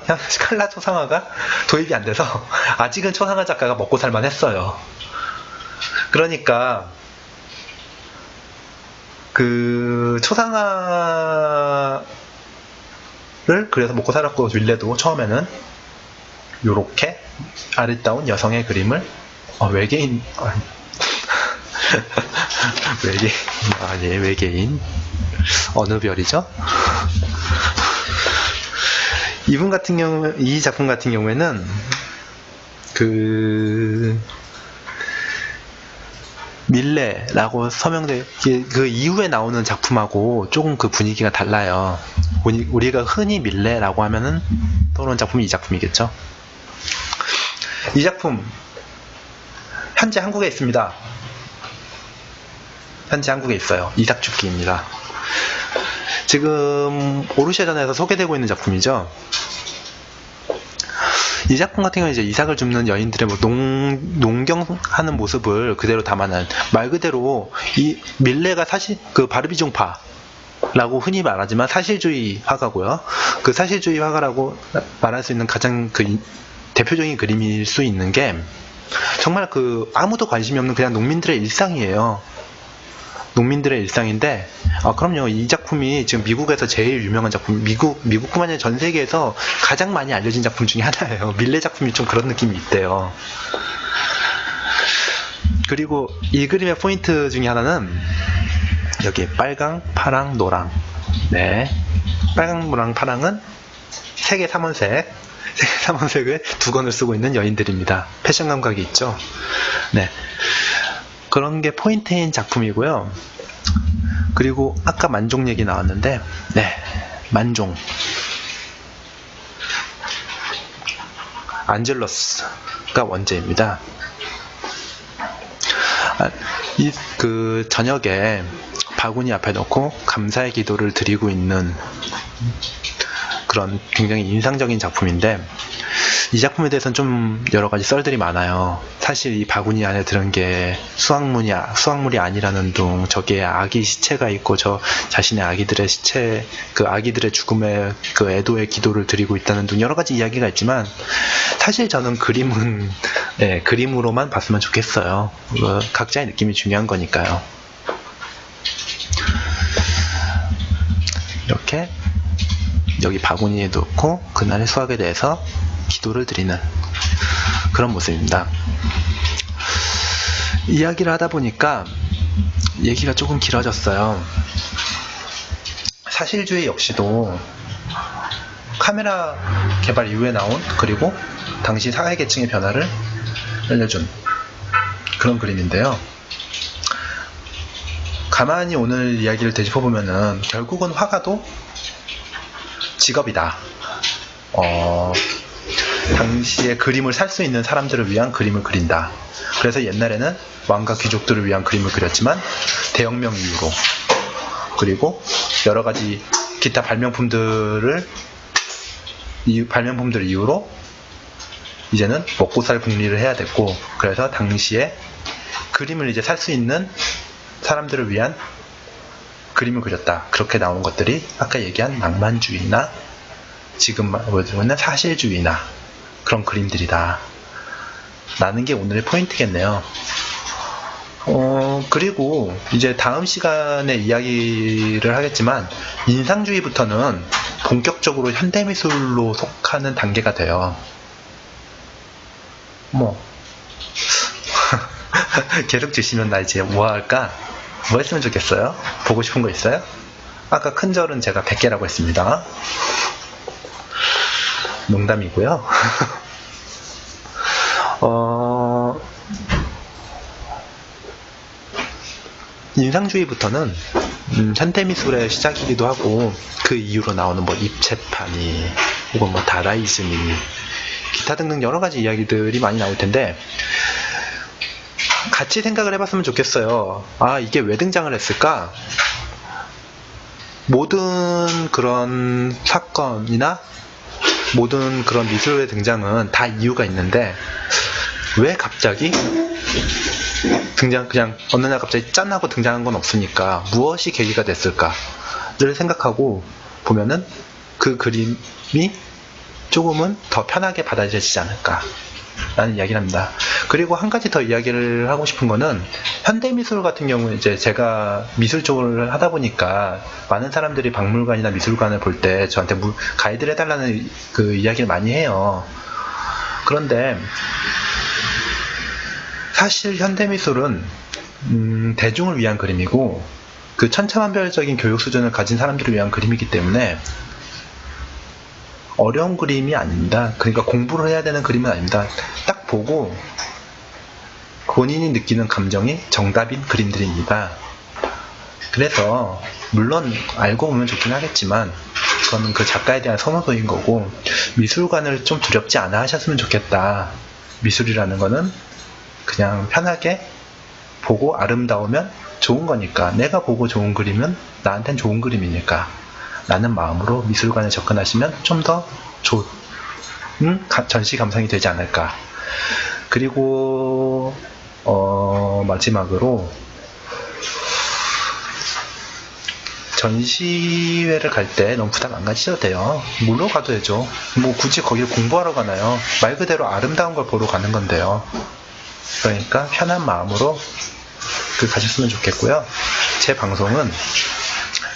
초상화가 도입이 안 돼서 아직은 초상화 작가가 먹고 살만 했어요. 그러니까 그 초상화를 그래서 먹고 살았고, 밀레도 처음에는 요렇게 아리따운 여성의 그림을 외계인 외계인 어느 별이죠? 이 작품 같은 경우에는 그 밀레라고 서명된 그 이후에 나오는 작품하고 조금 그 분위기가 달라요. 우리가 흔히 밀레라고 하면은 떠오르는 작품이 이 작품이겠죠. 이 작품 현재 한국에 있습니다. 현재 한국에 있어요. 이삭죽기입니다. 지금 오르쉐전에서 소개되고 있는 작품이죠. 이 작품 같은 경우는 이제 이삭을 줍는 여인들의 농경하는 모습을 그대로 담아낸, 말 그대로 이 밀레가 사실 그 바르비종파라고 흔히 말하지만 사실주의 화가고요. 그 사실주의 화가라고 말할 수 있는 가장 그 대표적인 그림일 수 있는 게 정말 그 아무도 관심이 없는 그냥 농민들의 일상이에요. 농민들의 일상인데, 그럼요. 이 작품이 지금 미국에서 제일 유명한 작품, 미국뿐만 아니라 전 세계에서 가장 많이 알려진 작품 중에 하나예요. 밀레 작품이 좀 그런 느낌이 있대요. 그리고 이 그림의 포인트 중에 하나는 여기 빨강, 파랑, 노랑. 네. 빨강, 노랑, 파랑은 세계 3원색. 세계 3원색을 두 권을 쓰고 있는 여인들입니다. 패션 감각이 있죠. 네. 그런 게 포인트인 작품이고요. 그리고 아까 만종 얘기 나왔는데, 네, 만종. 안젤로스가 원제입니다. 그 저녁에 바구니 앞에 놓고 감사의 기도를 드리고 있는 그런 굉장히 인상적인 작품인데, 이 작품에 대해서는 좀 여러 가지 썰들이 많아요. 사실 이 바구니 안에 들은 게 수확물이 아니라는 둥, 저기에 아기 시체가 있고 저 자신의 아기들의 시체, 그 아기들의 죽음에 그 애도의 기도를 드리고 있다는 둥, 여러 가지 이야기가 있지만 사실 저는 그림은 그림으로만 봤으면 좋겠어요. 각자의 느낌이 중요한 거니까요. 이렇게 여기 바구니에 놓고 그날의 수확에 대해서 기도를 드리는 그런 모습입니다. 이야기를 하다 보니까 얘기가 조금 길어졌어요. 사실주의 역시도 카메라 개발 이후에 나온, 그리고 당시 사회계층의 변화를 알려준 그런 그림인데요. 가만히 오늘 이야기를 되짚어보면은 결국은 화가도 직업이다. 당시에 그림을 살 수 있는 사람들을 위한 그림을 그린다. 그래서 옛날에는 왕과 귀족들을 위한 그림을 그렸지만 대혁명 이후로, 그리고 여러 가지 기타 발명품들 이후로 이제는 먹고 살 궁리를 해야 됐고, 그래서 당시에 그림을 이제 살 수 있는 사람들을 위한 그림을 그렸다. 그렇게 나온 것들이 아까 얘기한 낭만주의나 지금 보여드리는 사실주의나 그런 그림들이다 라는 게 오늘의 포인트겠네요. 그리고 이제 다음 시간에 이야기를 하겠지만, 인상주의부터는 본격적으로 현대미술로 속하는 단계가 돼요. 계속 주시면 나 이제 뭐 할까? 뭐 했으면 좋겠어요? 보고 싶은 거 있어요? 아까 큰 절은 제가 100개라고 했습니다. 농담이고요. 인상주의부터는 현대미술의 시작이기도 하고, 그 이후로 나오는 뭐 입체파니 혹은 뭐 다다이즘이 기타 등등 여러 가지 이야기들이 많이 나올 텐데, 같이 생각을 해봤으면 좋겠어요. 이게 왜 등장을 했을까? 모든 그런 사건이나 모든 그런 미술의 등장은 다 이유가 있는데, 왜 갑자기 그냥 어느 날 갑자기 짠 하고 등장한 건 없으니까 무엇이 계기가 됐을까를 생각하고 보면은 그 그림이 조금은 더 편하게 받아들여지지 않을까 라는 이야기를 합니다. 그리고 한 가지 더 이야기를 하고 싶은 거는, 현대미술 같은 경우는 이제 제가 미술 쪽을 하다 보니까 많은 사람들이 박물관이나 미술관을 볼 때 저한테 가이드를 해달라는 그 이야기를 많이 해요. 그런데 사실 현대미술은 대중을 위한 그림이고, 그 천차만별적인 교육 수준을 가진 사람들을 위한 그림이기 때문에 어려운 그림이 아닙니다. 그러니까 공부를 해야 되는 그림은 아닙니다. 딱 보고 본인이 느끼는 감정이 정답인 그림들입니다. 그래서 물론 알고 보면 좋긴 하겠지만 그거는 그 작가에 대한 선호도인 거고, 미술관을 좀 두렵지 않아 하셨으면 좋겠다. 미술이라는 거는 그냥 편하게 보고 아름다우면 좋은 거니까, 내가 보고 좋은 그림은 나한텐 좋은 그림이니까 라는 마음으로 미술관에 접근하시면 좀 더 좋은 전시 감상이 되지 않을까. 그리고 마지막으로 전시회를 갈 때 너무 부담 안 가지셔도 돼요. 물로 가도 되죠. 뭐 굳이 거기를 공부하러 가나요? 말 그대로 아름다운 걸 보러 가는 건데요. 그러니까 편한 마음으로 가셨으면 좋겠고요. 제 방송은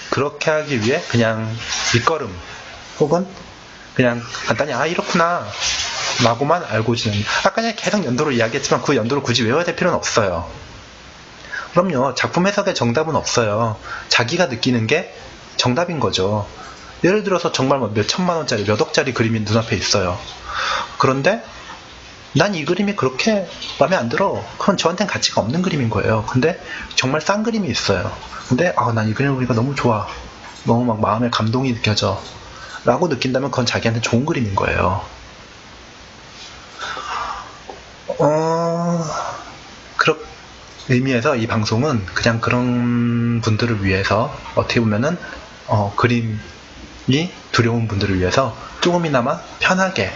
그렇게 하기 위해 그냥 밑거름 혹은 그냥 간단히 이렇구나 라고만 알고 지는, 아까 전에 계속 연도를 이야기했지만 그 연도를 굳이 외워야 될 필요는 없어요. 그럼요, 작품 해석에 정답은 없어요. 자기가 느끼는 게 정답인 거죠. 예를 들어서 정말 몇 천만 원짜리, 몇 억짜리 그림이 눈앞에 있어요. 그런데 난 이 그림이 그렇게 마음에 안 들어. 그건 저한테는 가치가 없는 그림인 거예요. 근데 정말 싼 그림이 있어요. 근데 난 이 그림을 보니까 너무 좋아. 너무 막 마음에 감동이 느껴져 라고 느낀다면 그건 자기한테 좋은 그림인 거예요. 의미에서 이 방송은 그냥 그런 분들을 위해서 어떻게 보면은 그림이 두려운 분들을 위해서 조금이나마 편하게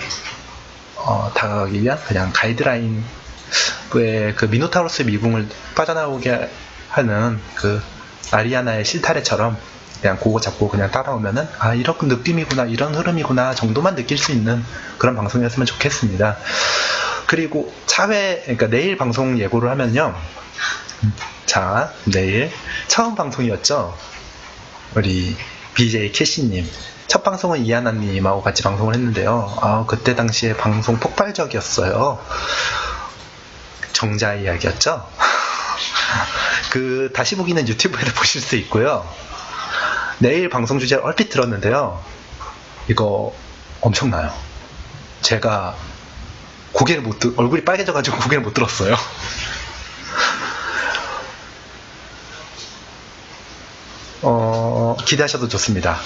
다가가기 위한 그냥 가이드라인, 왜 그 미노타우로스 미궁을 빠져나오게 하는 그 아리아나의 실타래처럼 그냥 그거 잡고 그냥 따라오면은 이런 느낌이구나, 이런 흐름이구나 정도만 느낄 수 있는 그런 방송이었으면 좋겠습니다. 그리고 그러니까 내일 방송 예고를 하면요. 자, 내일 처음 방송이었죠. 우리 BJ 캐시님 첫 방송은 이하나님하고 같이 방송을 했는데요. 그때 당시에 방송 폭발적이었어요. 정자 이야기였죠. 그 다시 보기는 유튜브에서 보실 수 있고요. 내일 방송 주제를 얼핏 들었는데요. 이거 엄청나요. 제가 얼굴이 빨개져가지고 고개를 못 들었어요. 기대하셔도 좋습니다.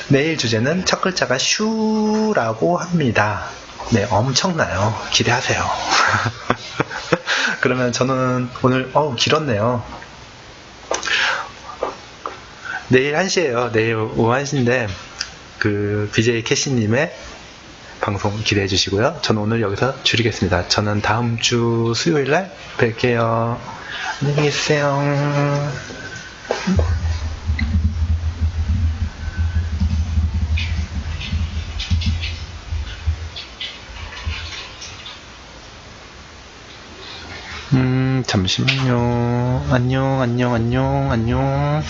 내일 주제는 첫 글자가 슈라고 합니다. 네, 엄청나요. 기대하세요. 그러면 저는 오늘 길었네요. 내일 1시에요. 내일 오후 1시인데 그 BJ 캐시님의 방송 기대해 주시고요. 저는 오늘 여기서 줄이겠습니다. 저는 다음 주 수요일날 뵐게요. 안녕히 계세요. 잠시만요. 안녕. 안녕.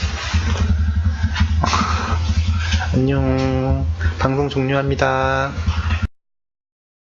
방송 종료합니다.